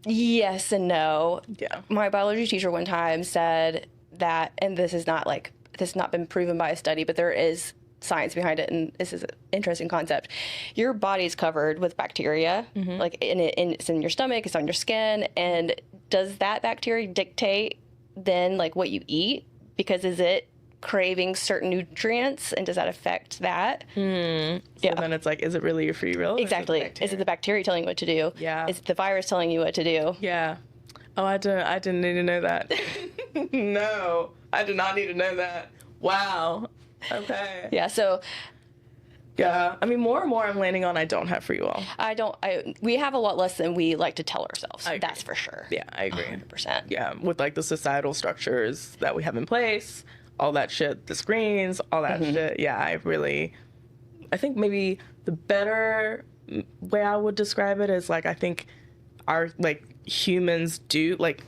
Yes and no. Yeah. My biology teacher one time said that, and this has not been proven by a study, but there is science behind it, and this is an interesting concept. Your body's covered with bacteria, like it's in your stomach, it's on your skin, and does that bacteria dictate then like what you eat? Because is it craving certain nutrients, and does that affect that? So then it's like, is it really your free will? Exactly. Is it the bacteria telling you what to do? Yeah. Is it the virus telling you what to do? Yeah. Oh, I didn't need to know that. No, I did not need to know that. Wow. Okay. Yeah. So Yeah. I mean, more and more I'm landing on I don't have free will. we have a lot less than we like to tell ourselves. I agree. That's for sure. Yeah, I agree. 100%. Yeah, with like the societal structures that we have in place, all that shit, the screens, all that shit. Yeah, I think maybe the better way I would describe it is like, I think our like humans do like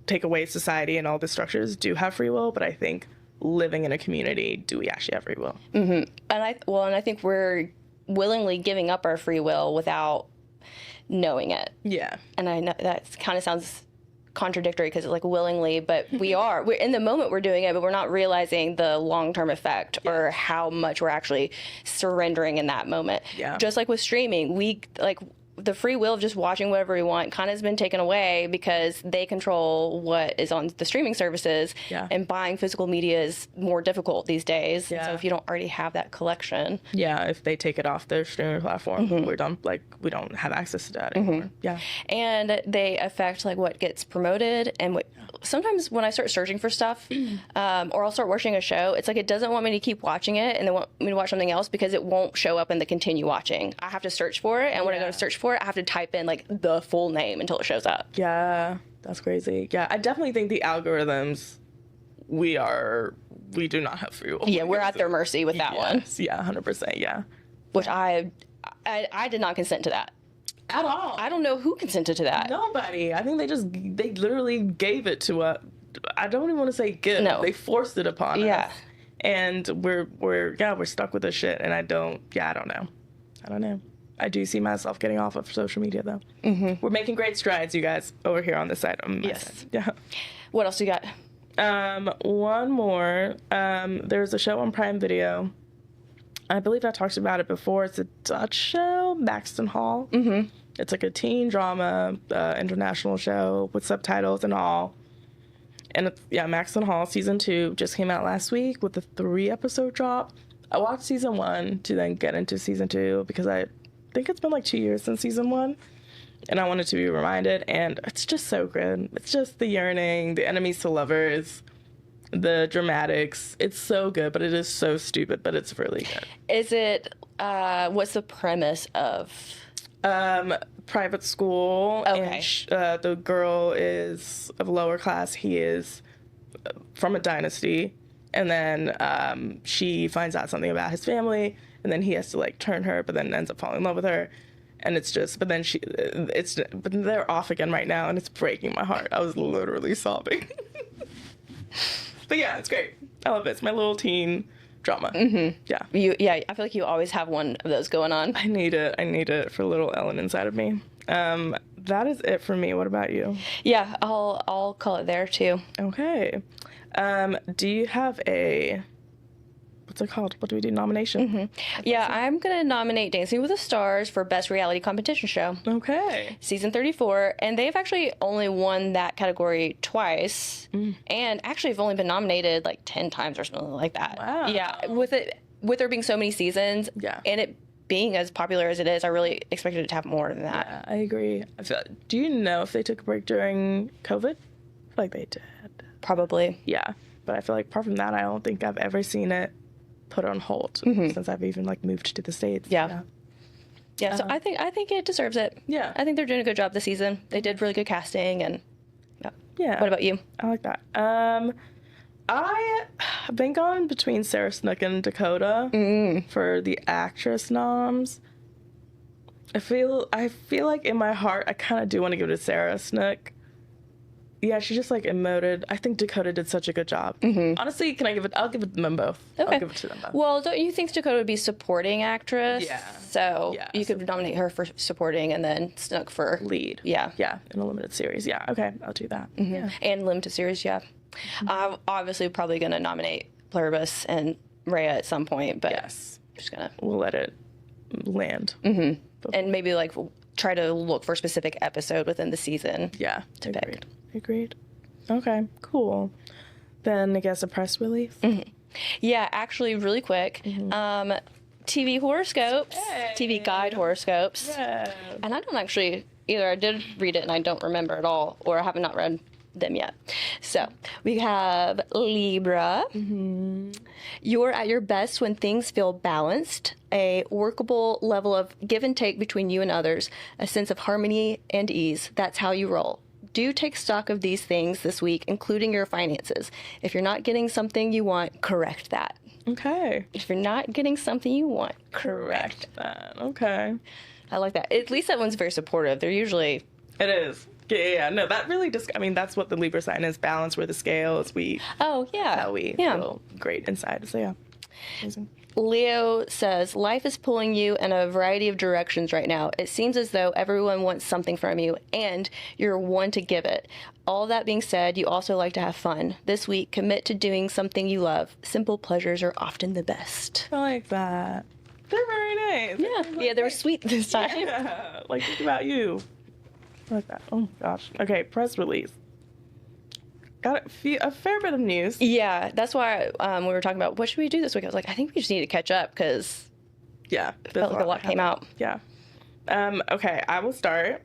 take away society and all the structures do have free will, but I think living in a community, do we actually have free will? And I think we're willingly giving up our free will without knowing it. Yeah. And I know that kind of sounds contradictory because it's like willingly, but we're in the moment we're doing it, but we're not realizing the long-term effect or how much we're actually surrendering in that moment. Yeah. Just like with streaming, the free will of just watching whatever we want kind of has been taken away because they control what is on the streaming services. Yeah. And buying physical media is more difficult these days. Yeah. So if you don't already have that collection. Yeah, if they take it off their streaming platform, we're done. Like, we don't have access to that anymore. Yeah. And they affect like what gets promoted and what sometimes when I start searching for stuff or I'll start watching a show, it's like it doesn't want me to keep watching it and they want me to watch something else because it won't show up in the continue watching. I have to search for it, and when I go to search for it, I have to type in like the full name until it shows up. Yeah, that's crazy. Yeah, I definitely think the algorithms we do not have free will. Yeah, we're at their mercy with that one. Yeah, 100%. Yeah. Which I did not consent to that. At all. I don't know who consented to that. Nobody. I think they literally gave it to us. I don't even want to say give. No. They forced it upon Yeah. us. And we're stuck with this shit. And I don't know. I do see myself getting off of social media though. Mm-hmm. We're making great strides, you guys, over here on this side. Yes. Yeah. What else you got? One more. There's a show on Prime Video. I believe I talked about it before. It's a Dutch show, Maxton Hall. Mm-hmm. It's like a teen drama, international show with subtitles and all. And Maxton Hall season 2 just came out last week with a 3-episode drop. I watched season 1 to then get into season 2 because I think it's been like 2 years since season 1. And I wanted to be reminded, and it's just so good. It's just the yearning, the enemies to lovers, the dramatics. It's so good, but it is so stupid, but it's really good. Is it, what's the premise of? Private school. Okay. And the girl is of lower class. He is from a dynasty. And then she finds out something about his family, and then he has to like turn her, but then ends up falling in love with her. And it's just, but then they're off again right now, and it's breaking my heart. I was literally sobbing. But yeah, it's great. I love it. It's my little teen drama. Mm-hmm. Yeah. I feel like you always have one of those going on. I need it for little Ellen inside of me. That is it for me. What about you? Yeah, I'll call it there too. Okay. Do you have a, what's it called? What do we do? Nomination? Mm-hmm. Yeah, I'm going to nominate Dancing with the Stars for Best Reality Competition Show. Okay. Season 34, and they've actually only won that category twice, and actually have only been nominated like 10 times or something like that. Wow. Yeah, with there being so many seasons, and it being as popular as it is, I really expected it to have more than that. Yeah, I agree. Do you know if they took a break during COVID? I feel like they did. Probably. Yeah, but I feel like apart from that, I don't think I've ever seen it put on hold since I've even like moved to the States. Yeah. So I think it deserves it. Yeah. I think they're doing a good job this season. They did really good casting, and yeah. What about you? I like that. I have been going between Sarah Snook and Dakota for the actress noms. I feel like in my heart I kind of do want to give it to Sarah Snook. Yeah, she just like emoted. I think Dakota did such a good job. Honestly, I'll give it to them both. Okay. I'll give it to them both. Well, don't you think Dakota would be supporting actress? Yeah. So you could nominate her for supporting and then Snook for lead. Yeah. Yeah, in a limited series. Yeah, okay, I'll do that. Yeah. And limited series, yeah. I'm obviously probably going to nominate Pluribus and Rhea at some point, but Yes. just going to. We'll let it land. And maybe like try to look for a specific episode within the season. Yeah, to pick. Agreed. Okay, cool. Then I guess a press release. Yeah, actually, really quick. TV horoscopes, TV guide horoscopes. Yeah. And I don't actually, either I did read it and I don't remember at all, or I have not read them yet. So we have Libra. You're at your best when things feel balanced, a workable level of give and take between you and others, a sense of harmony and ease. That's how you roll. Do take stock of these things this week, including your finances. If you're not getting something you want, correct that. Okay. If you're not getting something you want, correct that. Okay. I like that. At least that one's very supportive. They're usually... It is. Yeah. No, that really just, that's what the Libra sign is. Balance where the scales. Oh, yeah. How we feel great inside. So, yeah. Amazing. Leo says, life is pulling you in a variety of directions right now. It seems as though everyone wants something from you, and you're one to give it. All that being said, you also like to have fun. This week, commit to doing something you love. Simple pleasures are often the best. I like that. They're very nice. Yeah, they were sweet this time. Yeah, like, think about you. I like that. Oh, gosh. Okay, press release. Got a fair bit of news. Yeah, that's why we were talking about what should we do this week. I was like, I think we just need to catch up because I felt like a lot came out. Yeah. Okay, I will start.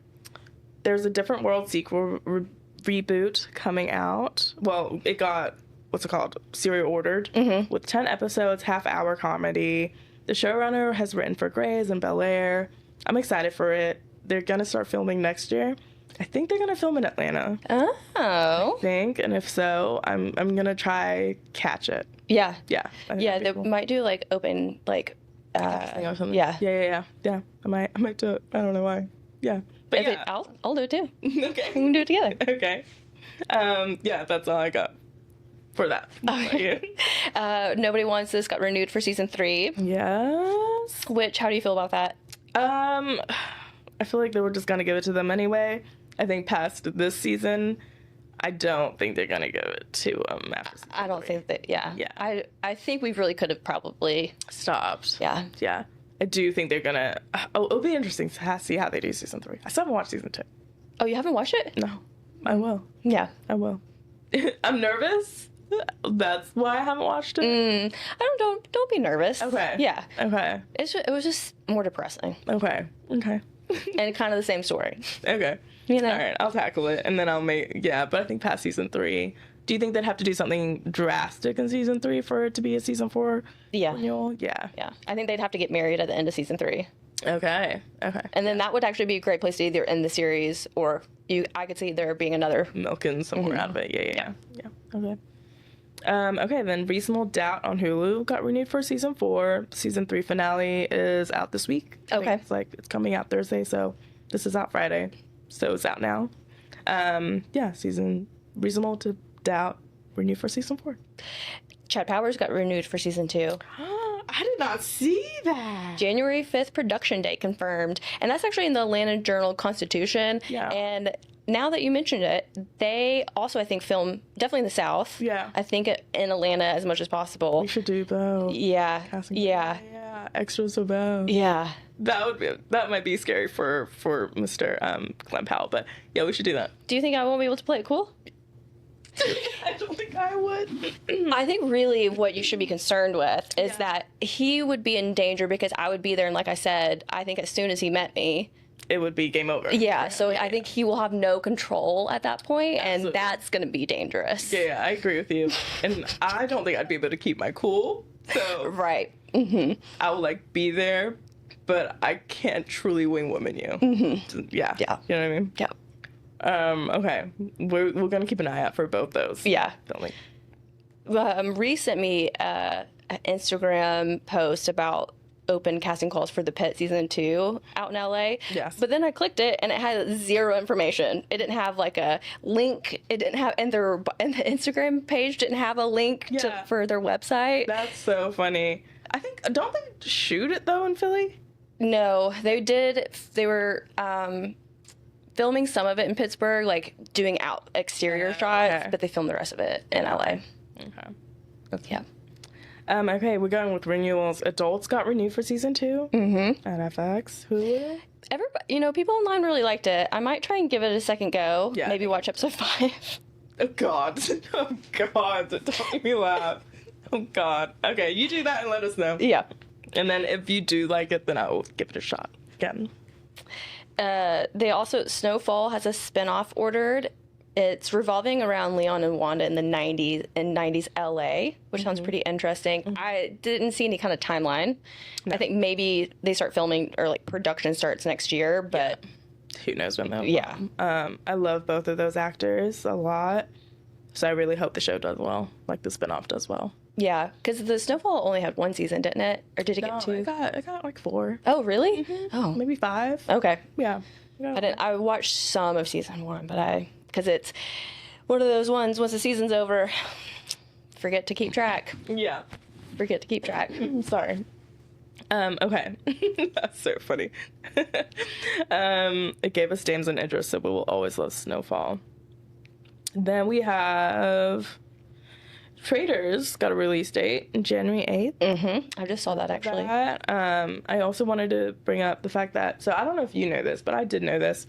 There's a Different World sequel reboot coming out. Well, it got, serial ordered with 10 episodes, half-hour comedy. The showrunner has written for Grey's and Bel Air. I'm excited for it. They're going to start filming next year. I think they're gonna film in Atlanta. Oh. I think, and if so, I'm gonna try catch it. Yeah. Yeah. I think Yeah, that'd they be cool. might do like open like Casting or something. yeah. Yeah. I might do it. I don't know why. Yeah. But If it- I'll do it too. We okay. can do it together. Okay. Yeah, that's all I got for that. Nobody Wants This got renewed for season 3. Yes. Which, how do you feel about that? I feel like they were just gonna give it to them anyway. I think past this season, I don't think they're gonna give it to after season I don't 3. think that. Yeah. Yeah. I think we really could have probably. Stopped. Yeah. Yeah. I do think they're gonna. Oh, it'll be interesting to see how they do season 3. I still haven't watched season 2. Oh, you haven't watched it? No, I will. Yeah. I will. I'm nervous. That's why I haven't watched it. I don't be nervous. Okay. Yeah. Okay. It was just more depressing Okay. Okay. and kind of the same story. Okay. You know. All right. I'll tackle it, and then I'll make. Yeah, but I think past season 3. Do you think they'd have to do something drastic in season 3 for it to be a season 4 Yeah. renewal? Yeah. Yeah. I think they'd have to get married at the end of season 3. Okay. Okay. And then that would actually be a great place to either end the series or I could see there being another. Milking some more out of it. Yeah. Okay. Okay, then Reasonable Doubt on Hulu got renewed for season 4. Season 3 finale is out this week. I think Okay. it's coming out Thursday, so this is out Friday, so it's out now. Season Reasonable to Doubt renewed for season 4. Chad Powers got renewed for season 2. I did not see that. January 5th production date confirmed. And that's actually in the Atlanta Journal-Constitution. Yeah. And now that you mentioned it, they also, I think, film definitely in the South. Yeah. I think in Atlanta as much as possible. We should do both. Yeah. Casting. Yeah. Yeah. Extras for both. Yeah. That might be scary for Mr. Glenn Powell, but yeah, we should do that. Do you think I won't be able to play it cool? I don't think I would. I think really what you should be concerned with is that he would be in danger because I would be there. And like I said, I think as soon as he met me, It would be game over. yeah. So I think he will have no control at that point, and that's going to be dangerous. Yeah, I agree with you. And I don't think I'd be able to keep my cool. So Right. I will be there, but I can't truly wing woman you. Yeah. Yeah. You know what I mean? Yeah. Okay. We're gonna keep an eye out for both those. Yeah. Don't we? Ree sent me an Instagram post about open casting calls for The Pit season 2 out in LA. Yes. But then I clicked it and it had zero information. It didn't have a link. It didn't have, and the Instagram page didn't have a link for their website. That's so funny. Don't they shoot it though in Philly? No, they did. They were filming some of it in Pittsburgh, doing out exterior shots, okay. but they filmed the rest of it in LA. Okay. Yeah. Okay, we're going with renewals. Adults got renewed for season 2 at FX. Hulu. Everybody, people online really liked it. I might try and give it a second go. Yeah. Maybe watch episode 5. Oh God! Oh God! Don't make me laugh. Oh God! Okay, you do that and let us know. Yeah. And then if you do like it, then I will give it a shot again. They also, Snowfall has a spinoff ordered. It's revolving around Leon and Wanda in the 90s LA, which sounds pretty interesting. I didn't see any kind of timeline. I think maybe they start filming or production starts next year, but Who knows when though? yeah. I love both of those actors a lot, so I really hope the show does well, like the spinoff does well. Yeah, because the Snowfall only had 1 season, didn't it? Or did it get 2? I got 4, Oh, really? Oh, maybe 5. okay. Yeah. I watched some of season 1, but because it's one of those ones, once the season's over, forget to keep track. Yeah. Forget to keep track. I'm sorry. Okay. That's so funny. It gave us Dames in Interest, so we will always love Snowfall. Then we have Traitors got a release date, January 8th. I just saw that actually. I also wanted to bring up the fact that, so I don't know if you know this, but I did know this.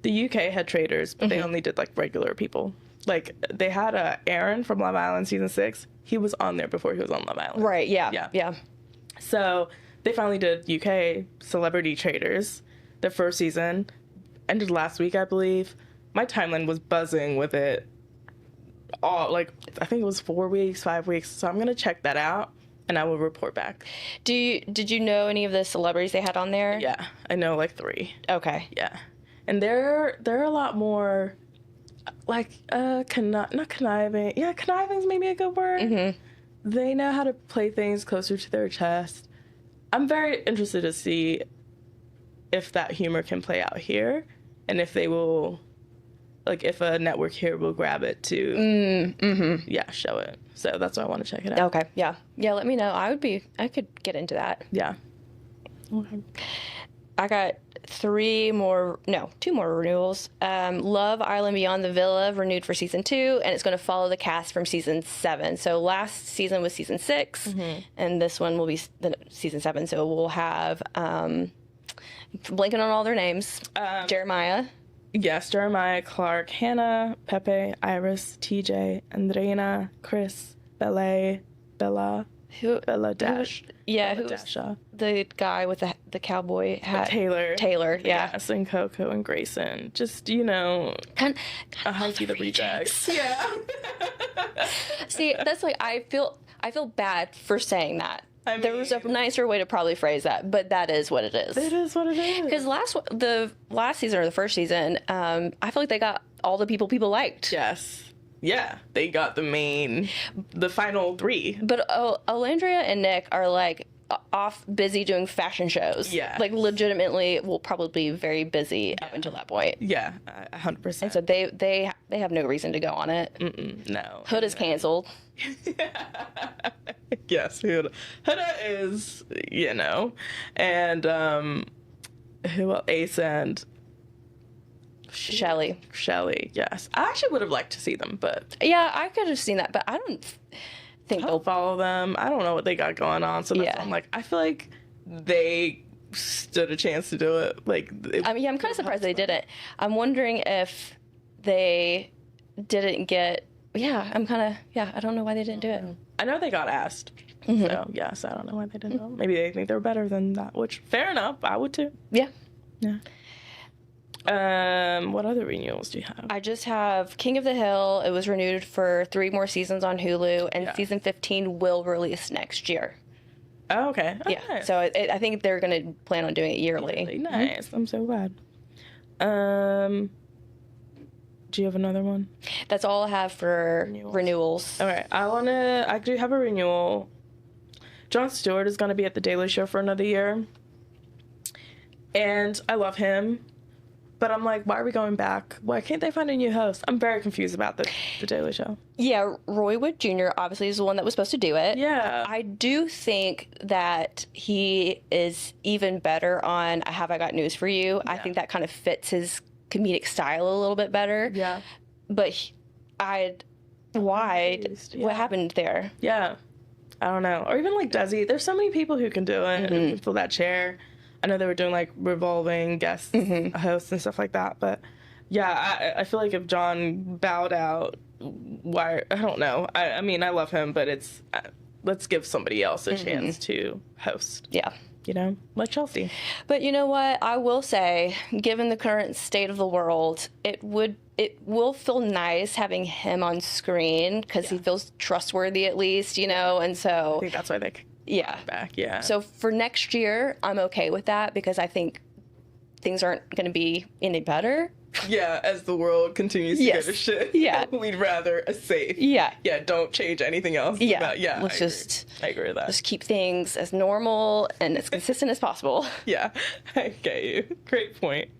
The UK had Traitors, but they only did regular people. They had Aaron from Love Island season 6. He was on there before he was on Love Island. Right, yeah. So they finally did UK Celebrity Traitors. Their first season ended last week, I believe. My timeline was buzzing with it. All I think it was 4 weeks, 5 weeks. So I'm gonna check that out, and I will report back. Did you know any of the celebrities they had on there? Yeah, I know 3. Okay. Yeah, and they're a lot more like not conniving. Yeah, conniving's maybe a good word. They know how to play things closer to their chest. I'm very interested to see if that humor can play out here, and if they will, like, if a network here will grab it to, show it. So that's why I want to check it out. Okay, yeah. Let me know. I could get into that. Yeah. Okay. I got two more renewals. Love Island Beyond the Villa renewed for season 2, and it's going to follow the cast from season 7. So last season was season 6, and this one will be season 7. So we'll have blanking on all their names. Jeremiah. Yes, Jeremiah, Clark, Hannah, Pepe, Iris, TJ, Andreina, Chris, Bella Dash. Yeah, Bella who's Dasha. the guy with the cowboy hat? Taylor. Yeah. Yes, and Coco and Grayson. Just, a Hunky the Rejects. Yeah. See, that's like, I feel bad for saying that. There was a nicer way to probably phrase that, but that is what it is. It is what it is. Because the last season or the first season, I feel like they got all the people liked. Yes. Yeah, they got the final 3. But Alandria and Nick are like off busy doing fashion shows. Yeah. Like legitimately will probably be very busy up until that point. Yeah, 100%. And so they have no reason to go on it. No. Hood is canceled. Yes, Huda is, and who else? Ace and Shelly. Yes. I actually would have liked to see them, but Yeah, I could have seen that, but I don't think I'll follow them. I don't know what they got going on, so that's why I'm like, I feel like they stood a chance to do it. Like, I'm kind of surprised they didn't. I'm wondering if they didn't get. Yeah, I don't know why they didn't do it. I know they got asked. So, yes, I don't know why they didn't. Know. Maybe they think they're better than that, which, fair enough. I would too. Yeah. Yeah. What other renewals do you have? I just have King of the Hill. It was renewed for 3 more seasons on Hulu, and season 15 will release next year. Oh, okay. Oh, Yeah. nice. So I think they're going to plan on doing it yearly. Really nice. I'm so glad. Do you have another one? That's all I have for renewals. All right. I do have a renewal. Jon Stewart is going to be at The Daily Show for another year. And I love him. But I'm like, why are we going back? Why can't they find a new host? I'm very confused about the Daily Show. Yeah, Roy Wood Jr. obviously is the one that was supposed to do it. Yeah. I do think that he is even better on Have I Got News for You. I think that kind of fits his comedic style a little bit better. Yeah. But what happened there? Yeah. I don't know. Or even like Desi. There's so many people who can do it and fill that chair. I know they were doing like revolving guest hosts and stuff like that. But yeah, I feel like if John bowed out, why? I don't know. I mean, I love him, but it's let's give somebody else a chance to host. Yeah. Like Chelsea. But you know what? I will say, given the current state of the world, it will feel nice having him on screen because he feels trustworthy at least, and so I think that's why they back. Yeah. So for next year, I'm okay with that because I think things aren't going to be any better. Yeah, as the world continues to go to shit. Yeah. We'd rather a safe. Yeah. Yeah, don't change anything else. Yeah. I agree with that. Just keep things as normal and as consistent as possible. Yeah, I get you. Great point.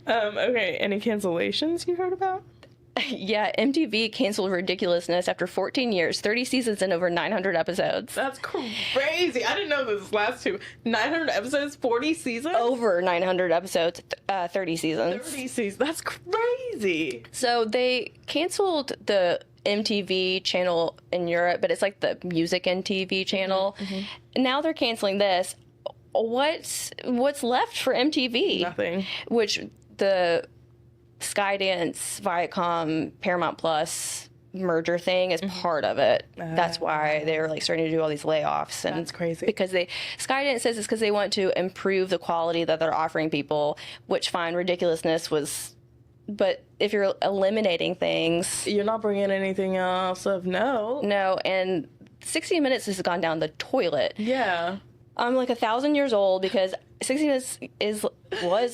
Okay, any cancellations you heard about? Yeah, MTV canceled Ridiculousness after 14 years, 30 seasons, and over 900 episodes. That's crazy. I didn't know this last 900 episodes, 40 seasons? Over 900 episodes, 30 seasons. 30 seasons. That's crazy. So they canceled the MTV channel in Europe, but it's like the music MTV channel. Now they're canceling this. What's left for MTV? Nothing. Which the Skydance, Viacom, Paramount Plus merger thing is part of it. That's why they were like starting to do all these layoffs. And that's crazy. Because Skydance says it's because they want to improve the quality that they're offering people, which fine, Ridiculousness was. But if you're eliminating things, you're not bringing anything else of note. No, and 60 Minutes has gone down the toilet. Yeah. I'm like 1,000 years old because 60 Minutes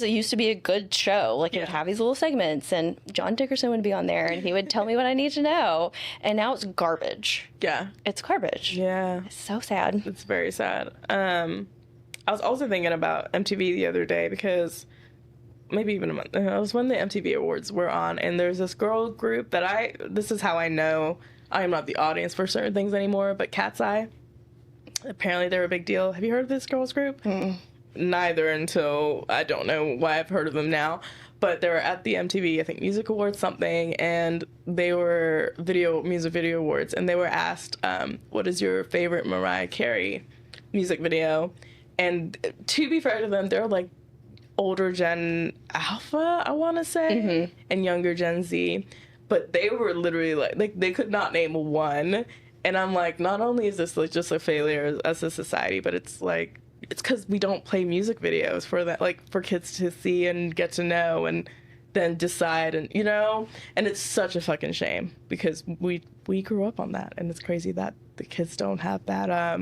used to be a good show. Like, it would have these little segments, and John Dickerson would be on there, and he would tell me what I need to know. And now it's garbage. Yeah. It's garbage. Yeah. It's so sad. It's very sad. I was also thinking about MTV the other day because maybe even a month ago, it was when the MTV Awards were on, and there's this girl group that this is how I know I am not the audience for certain things anymore, but Cat's Eye. Apparently they're a big deal. Have you heard of this girls group? Mm-mm. Neither, until I don't know why I've heard of them now. But they were at the MTV, I think, Music Awards something, and they were music video awards, and they were asked, what is your favorite Mariah Carey music video? And to be fair to them, they're like older Gen Alpha, I want to say, and younger Gen Z. But they were literally like they could not name one. And I'm like, not only is this like just a failure as a society, but it's like, it's because we don't play music videos for that, like for kids to see and get to know and then decide, and and it's such a fucking shame because we grew up on that, and it's crazy that the kids don't have that I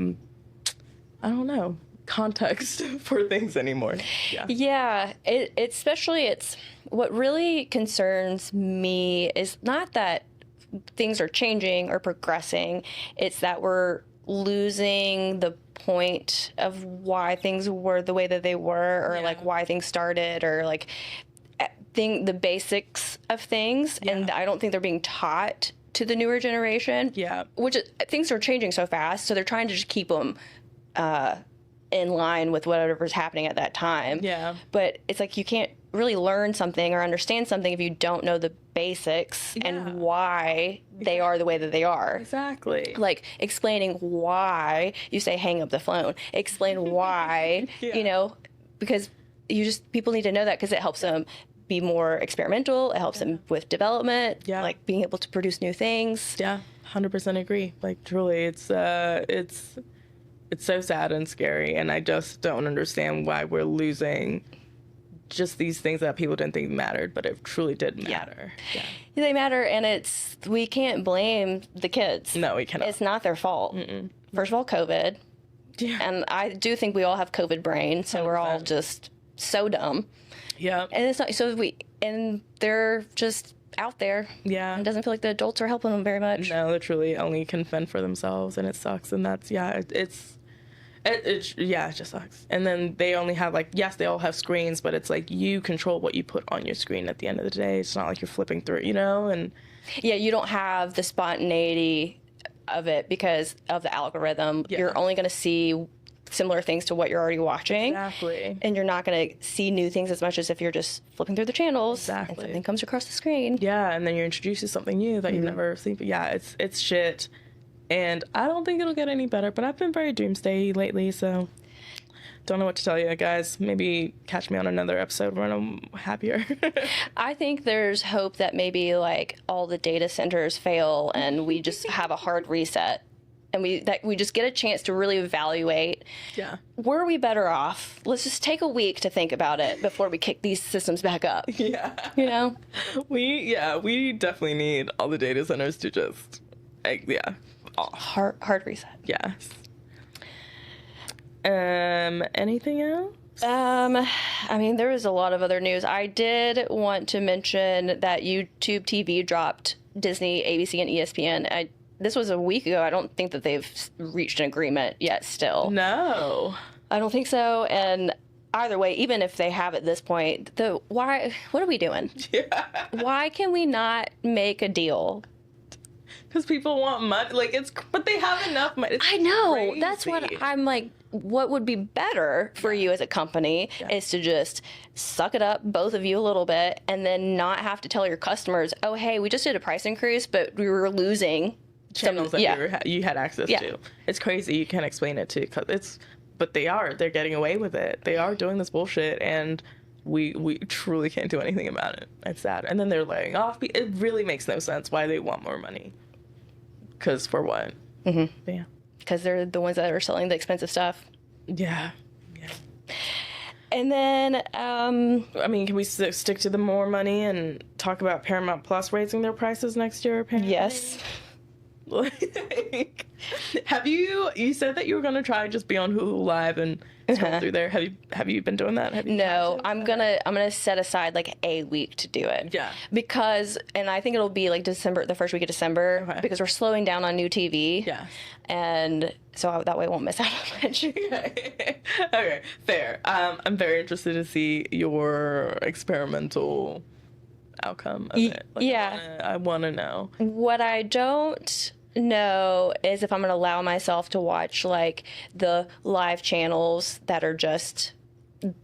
don't know, context for things anymore. Yeah, it's what really concerns me is not that things are changing or progressing, it's that we're losing the point of why things were the way that they were, or like why things started, or like the basics of things. And I don't think they're being taught to the newer generation, which things are changing so fast, so they're trying to just keep them in line with whatever's happening at that time. But it's like you can't really learn something or understand something if you don't know the basics and why they are the way that they are. Exactly. Like explaining why you say hang up the phone. Explain why, because people need to know that, because it helps them be more experimental. It helps them with development, like being able to produce new things. Yeah, 100% agree. Like truly, it's so sad and scary, and I just don't understand why we're losing just these things that people didn't think mattered, but it truly did matter. They matter, and we can't blame the kids. No, we cannot. It's not their fault. First of all, COVID. And I do think we all have COVID brain, so 100%. We're all just so dumb. And it's not and they're just out there. It doesn't feel like the adults are helping them very much. No, they truly only can fend for themselves, and it sucks. And that's it just sucks. And then they only have they all have screens, but it's like you control what you put on your screen at the end of the day. It's not like you're flipping through, and you don't have the spontaneity of it because of the algorithm. You're only going to see similar things to what you're already watching. Exactly. And you're not going to see new things as much as if you're just flipping through the channels. Exactly. And something comes across the screen. And then you're introduced to something new that you've never seen. But it's shit. And I don't think it'll get any better, but I've been very doomsday lately, so don't know what to tell you guys. Maybe catch me on another episode when I'm happier. I think there's hope that maybe all the data centers fail and we just have a hard reset, and we just get a chance to really evaluate. Were we better off? Let's just take a week to think about it before we kick these systems back up. We definitely need all the data centers to just hard reset. Yes. Anything else? I mean, there was a lot of other news. I did want to mention that YouTube TV dropped Disney, ABC, and ESPN. This was a week ago. I don't think that they've reached an agreement yet still. No. I don't think so. And either way, even if they have at this point, what are we doing? Why can we not make a deal? Because people want money. But they have enough money. I know. Crazy. That's what I'm like. What would be better for you as a company is to just suck it up, both of you, a little bit, and then not have to tell your customers, oh, hey, we just did a price increase, but we were losing channels that you had access to. It's crazy. You can't explain it to, but they're getting away with it. They are doing this bullshit, and we truly can't do anything about it. It's sad. And then they're laying off. It really makes no sense why they want more money. Because for what? Yeah. Because they're the ones that are selling the expensive stuff. Yeah. And then, can we stick to the more money and talk about Paramount Plus raising their prices next year, apparently? Yes. Like, have you said that you were gonna try and just be on Hulu Live and scroll through there? Have you been doing that? Have you No, tried to? I'm gonna set aside like a week to do it. Yeah. Because, and I think it'll be like December, the first week of December, Okay. because we're slowing down on new TV. Yeah. And so that way I won't miss out on much. Okay, fair. I'm very interested to see your experimental outcome of it. Like, yeah. I wanna know. What I don't know is if I'm going to allow myself to watch like the live channels that are just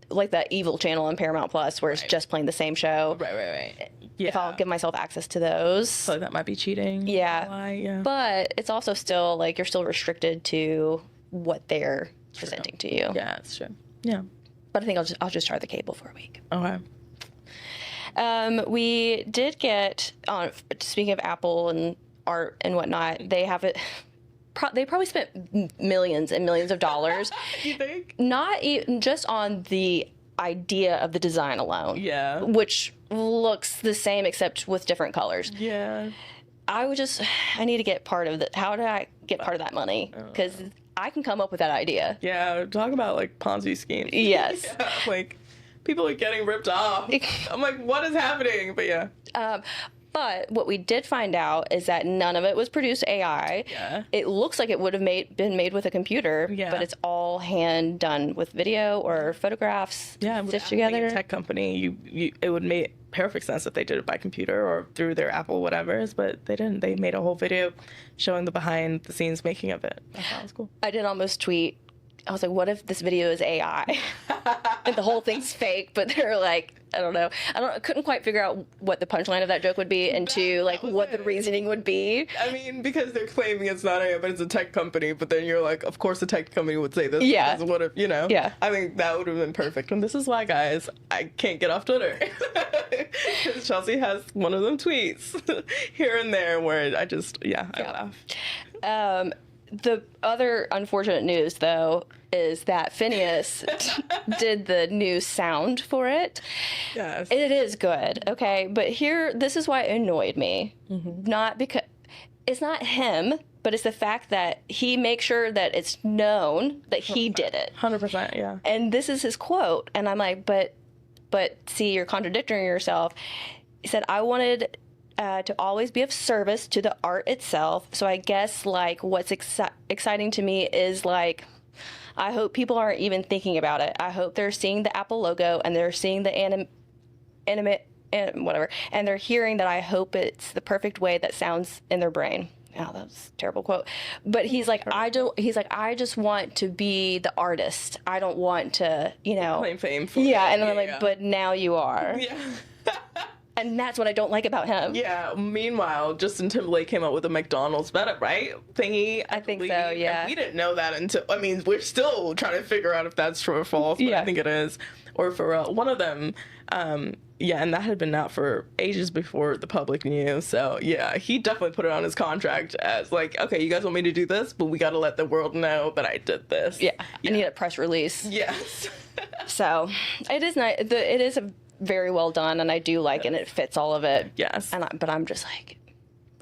like that evil channel on Paramount Plus where it's just playing the same show. Right. Yeah. If I'll give myself access to those. So that might be cheating. Yeah. Why? Yeah. But it's also still like you're still restricted to what they're presenting to you. Yeah, it's true. Yeah. But I think I'll just try the cable for a week. Okay. We did get speaking of Apple and art and whatnot, they have it. They probably spent millions and millions of dollars. You think? Not even just on the idea of the design alone. Yeah. Which looks the same except with different colors. Yeah. I need to get part of that. How do I get part of that money? Because I can come up with that idea. Yeah. Talk about like Ponzi schemes. Yes. Yeah, like people are getting ripped off. I'm like, what is happening? But yeah. But what we did find out is that none of it was produced AI. Yeah. It looks like it would have been made with a computer, Yeah. but it's all hand done with video or photographs Yeah, stitched being together. a tech company, it would make perfect sense if they did it by computer or through their Apple whatever's, but they didn't. They made a whole video showing the behind the scenes making of it. I thought it was cool. I did almost tweet. I was like, what if this video is AI? And the whole thing's fake, but they're like, I couldn't quite figure out what the punchline of that joke would be and like what the reasoning would be. I mean, because they're claiming it's not AI, but it's a tech company, but then you're like, of course a tech company would say this. Yeah. Because what if, Yeah. I think that would have been perfect. And this is why, guys, I can't get off Twitter. Because Chelsea has one of them tweets here and there where I laugh. The other unfortunate news, though, is that Phineas did the new sound for it. Yes. It is good, okay? But this is why it annoyed me. Not because it's not him, but it's the fact that he makes sure that it's known that he did it. 100%, yeah. And this is his quote. And I'm like, but see, you're contradicting yourself. He said, I wanted to always be of service to the art itself. So I guess like what's exciting to me is like, I hope people aren't even thinking about it. I hope they're seeing the Apple logo and they're seeing the whatever, and they're hearing that I hope it's the perfect way that sounds in their brain. Oh, that was a terrible quote. But he's like, I just want to be the artist. I don't want to, Claim fame for Yeah, it. and then I'm like, but now you are. Yeah. And that's what I don't like about him. Yeah. Meanwhile, Justin Timberlake came out with a McDonald's right thingy. I think believe. so, yeah. And we didn't know that until. I mean, we're still trying to figure out if that's true or false. But Yeah. I think it is. Or for one of them. Yeah, and that had been out for ages before the public knew. So yeah, he definitely put it on his contract as like, okay, you guys want me to do this, but we got to let the world know that I did this. Yeah, I need a press release. Yes. So it is nice. It is very well done, and I do like it, and it fits all of it. Yes. But I'm just like,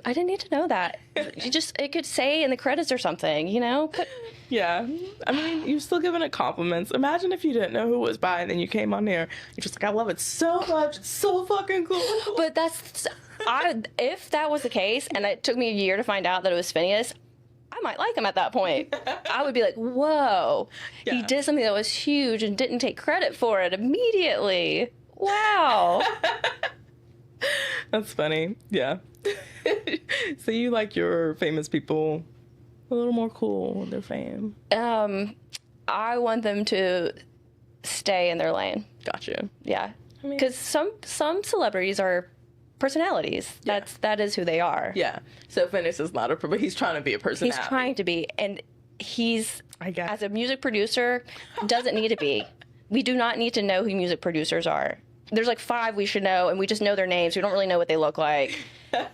I didn't need to know that. It could say in the credits or something, But Yeah. I mean, you're still giving it compliments. Imagine if you didn't know who it was by and then you came on here. You're just like, I love it so much. It's so fucking cool. But if that was the case, and it took me a year to find out that it was Phineas, I might like him at that point. I would be like, whoa, he Yeah. did something that was huge and didn't take credit for it immediately. Wow. That's funny. Yeah. So you like your famous people a little more cool with their fame. I want them to stay in their lane. Gotcha. Yeah. mean- Because some celebrities are personalities. Yeah. That is who they are. Yeah. So Phineas is not but he's trying to be a personality. He's trying to be, and he's, I guess. as a music producer, doesn't need to be. We do not need to know who music producers are. there's like 5 we should know, and we just know their names. We don't really know what they look like.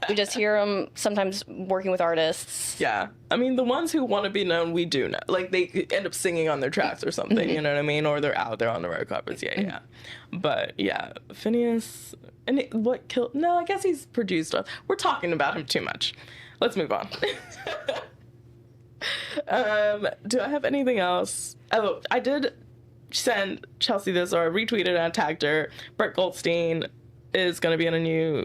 We just hear them sometimes working with artists. Yeah. I mean, the ones who want to be known, we do know. Like, they end up singing on their tracks or something, you know what I mean? Or they're out there on the red carpets. Yeah, yeah. But, yeah, Phineas... And what killed... No, I guess he's produced us. We're talking about him too much. Let's move on. Do I have anything else? Oh, I did send Chelsea this, or retweeted and I tagged her. Brett Goldstein is going to be in a new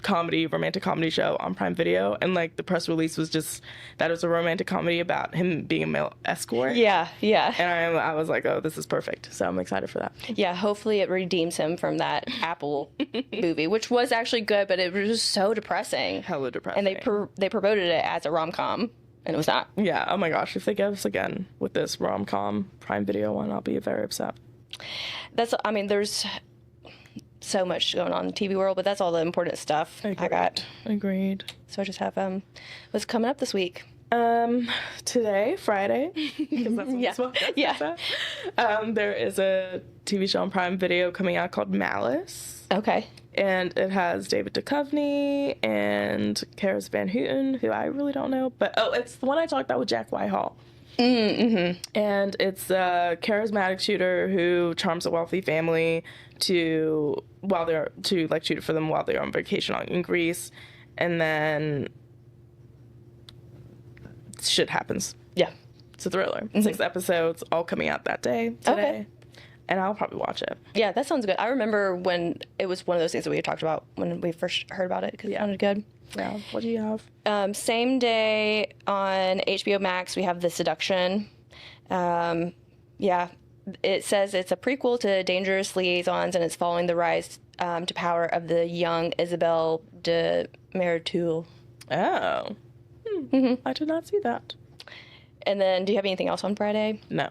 romantic comedy show on Prime Video, and like the press release was just that it was a romantic comedy about him being a male escort. Yeah, yeah. And I was like, oh, this is perfect. So I'm excited for that. Yeah, hopefully it redeems him from that Apple movie, which was actually good, but it was just so depressing. Hella depressing. And they promoted it as a rom-com, and it was not. Yeah, oh my gosh, if they get us again with this rom-com Prime Video one, I'll be very upset. There's so much going on in the TV world, but that's all the important stuff I got. Agreed. So I just have what's coming up this week. Today, Friday, because that's when this podcast is at, there is a TV show on Prime Video coming out called Malice. Okay. And it has David Duchovny and Karis Van Houten, who I really don't know, but it's the one I talked about with Jack Whitehall. Mm-hmm. And it's a charismatic shooter who charms a wealthy family to shoot it for them while they're on vacation in Greece, and then shit happens. Yeah, it's a thriller. 6 episodes, all coming out that day today. Okay. And I'll probably watch it. Yeah, that sounds good. I remember when it was one of those things that we had talked about when we first heard about it, because it sounded good. Yeah. What do you have? Same day on HBO Max, we have The Seduction. It says it's a prequel to Dangerous Liaisons, and it's following the rise to power of the young Isabelle de Meritoul. Oh. I did not see that. And then, do you have anything else on Friday? No.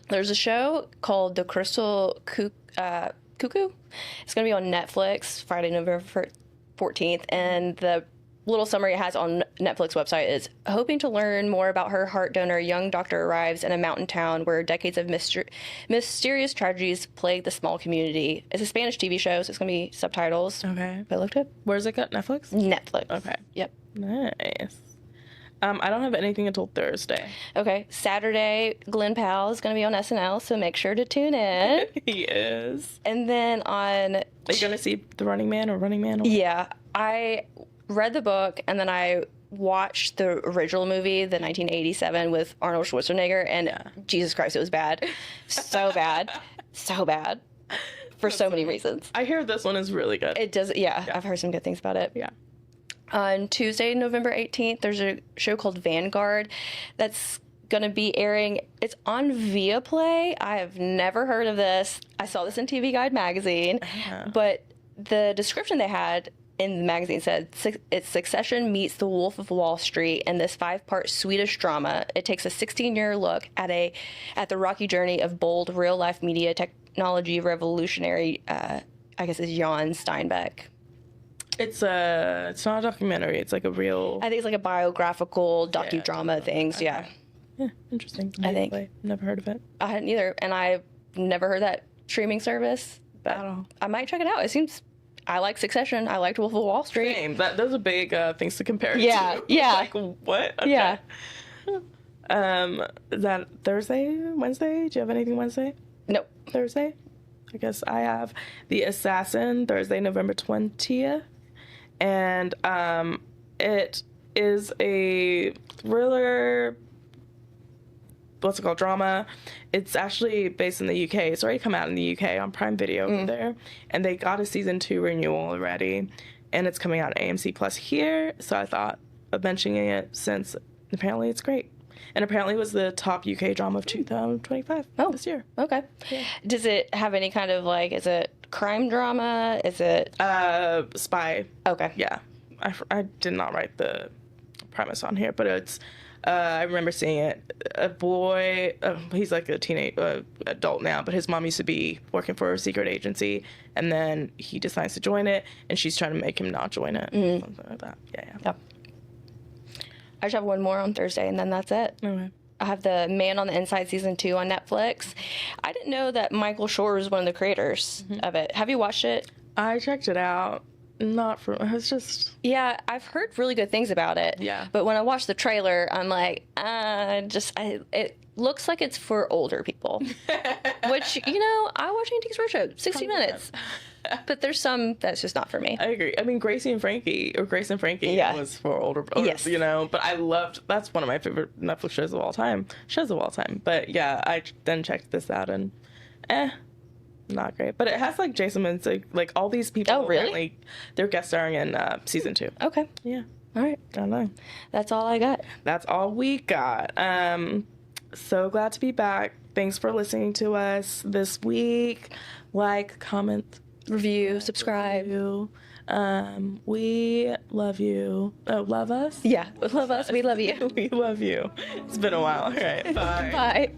There's a show called The Crystal Cuckoo. It's going to be on Netflix Friday, November 14th, and the little summary it has on Netflix website is: hoping to learn more about her heart donor, young doctor arrives in a mountain town where decades of mysterious tragedies plague the small community. It's a Spanish TV show, so it's going to be subtitles. Okay. But I looked up. Where's it got? Netflix? Netflix. Okay. Yep. Nice. I don't have anything until Thursday. Okay. Saturday, Glenn Powell is going to be on SNL, so make sure to tune in. He is. And then on... Are you going to see The Running Man or Running Man? Yeah. I read the book, and then I watched the original movie, the 1987, with Arnold Schwarzenegger, and Jesus Christ, it was bad. So bad. So bad. For so many reasons. I hear this one is really good. It does, yeah. I've heard some good things about it. Yeah. On Tuesday, November 18th, there's a show called Vanguard that's going to be airing. It's on Viaplay. I have never heard of this. I saw this in TV Guide magazine, but the description they had in the magazine said it's Succession meets The Wolf of Wall Street in this 5-part Swedish drama. It takes a 16-year look at the rocky journey of bold real-life media technology revolutionary, I guess it's Jan Steinbeck. It's not a documentary. It's like a real... I think it's like a biographical docudrama things, Yeah, interesting. I think. Never heard of it. I hadn't either, and I've never heard that streaming service, but At all. I might check it out. It seems... I like Succession. I liked Wolf of Wall Street. Same. Those are big things to compare Yeah, to. yeah. Like, what? Okay. Yeah. Is that Thursday, Wednesday? Do you have anything Wednesday? Nope. Thursday? I guess I have The Assassin, Thursday, November 20th. And it is a thriller, what's it called, drama. It's actually based in the UK. It's already come out in the UK on Prime Video over there. And they got a season 2 renewal already. And it's coming out on AMC Plus here. So I thought of mentioning it since apparently it's great. And apparently it was the top UK drama of 2025 this year. Okay. Yeah. Does it have any kind of is it crime drama? Is it... Spy. Okay. Yeah. I did not write the premise on here, but it's... I remember seeing it. A boy, he's like a teenage adult now, but his mom used to be working for a secret agency, and then he decides to join it, and she's trying to make him not join it. Something like that. Yeah. I just have one more on Thursday, and then that's it. Okay. I have the Man on the Inside season 2 on Netflix. I didn't know that Michael Schur was one of the creators of it. Have you watched it? I checked it out. Not for. It's just. Yeah, I've heard really good things about it. Yeah. But when I watched the trailer, I'm like, it looks like it's for older people. Which, I watch Antiques Roadshow, 60 minutes. But there's some that's just not for me. I agree. I mean, Grace and Frankie was for older, Yes. But I loved, that's one of my favorite Netflix shows of all time. But yeah, I then checked this out and, not great. But it has like Jason Mintzig, like all these people. Oh, really? Apparently, they're guest starring in season 2. Okay. Yeah. All right. I don't know. That's all I got. That's all we got. So glad to be back. Thanks for listening to us this week. Like, comment, Review, subscribe. We love you. Oh, love us? Yeah, love us. We love you. We love you. It's been a while. All right. Bye. Bye.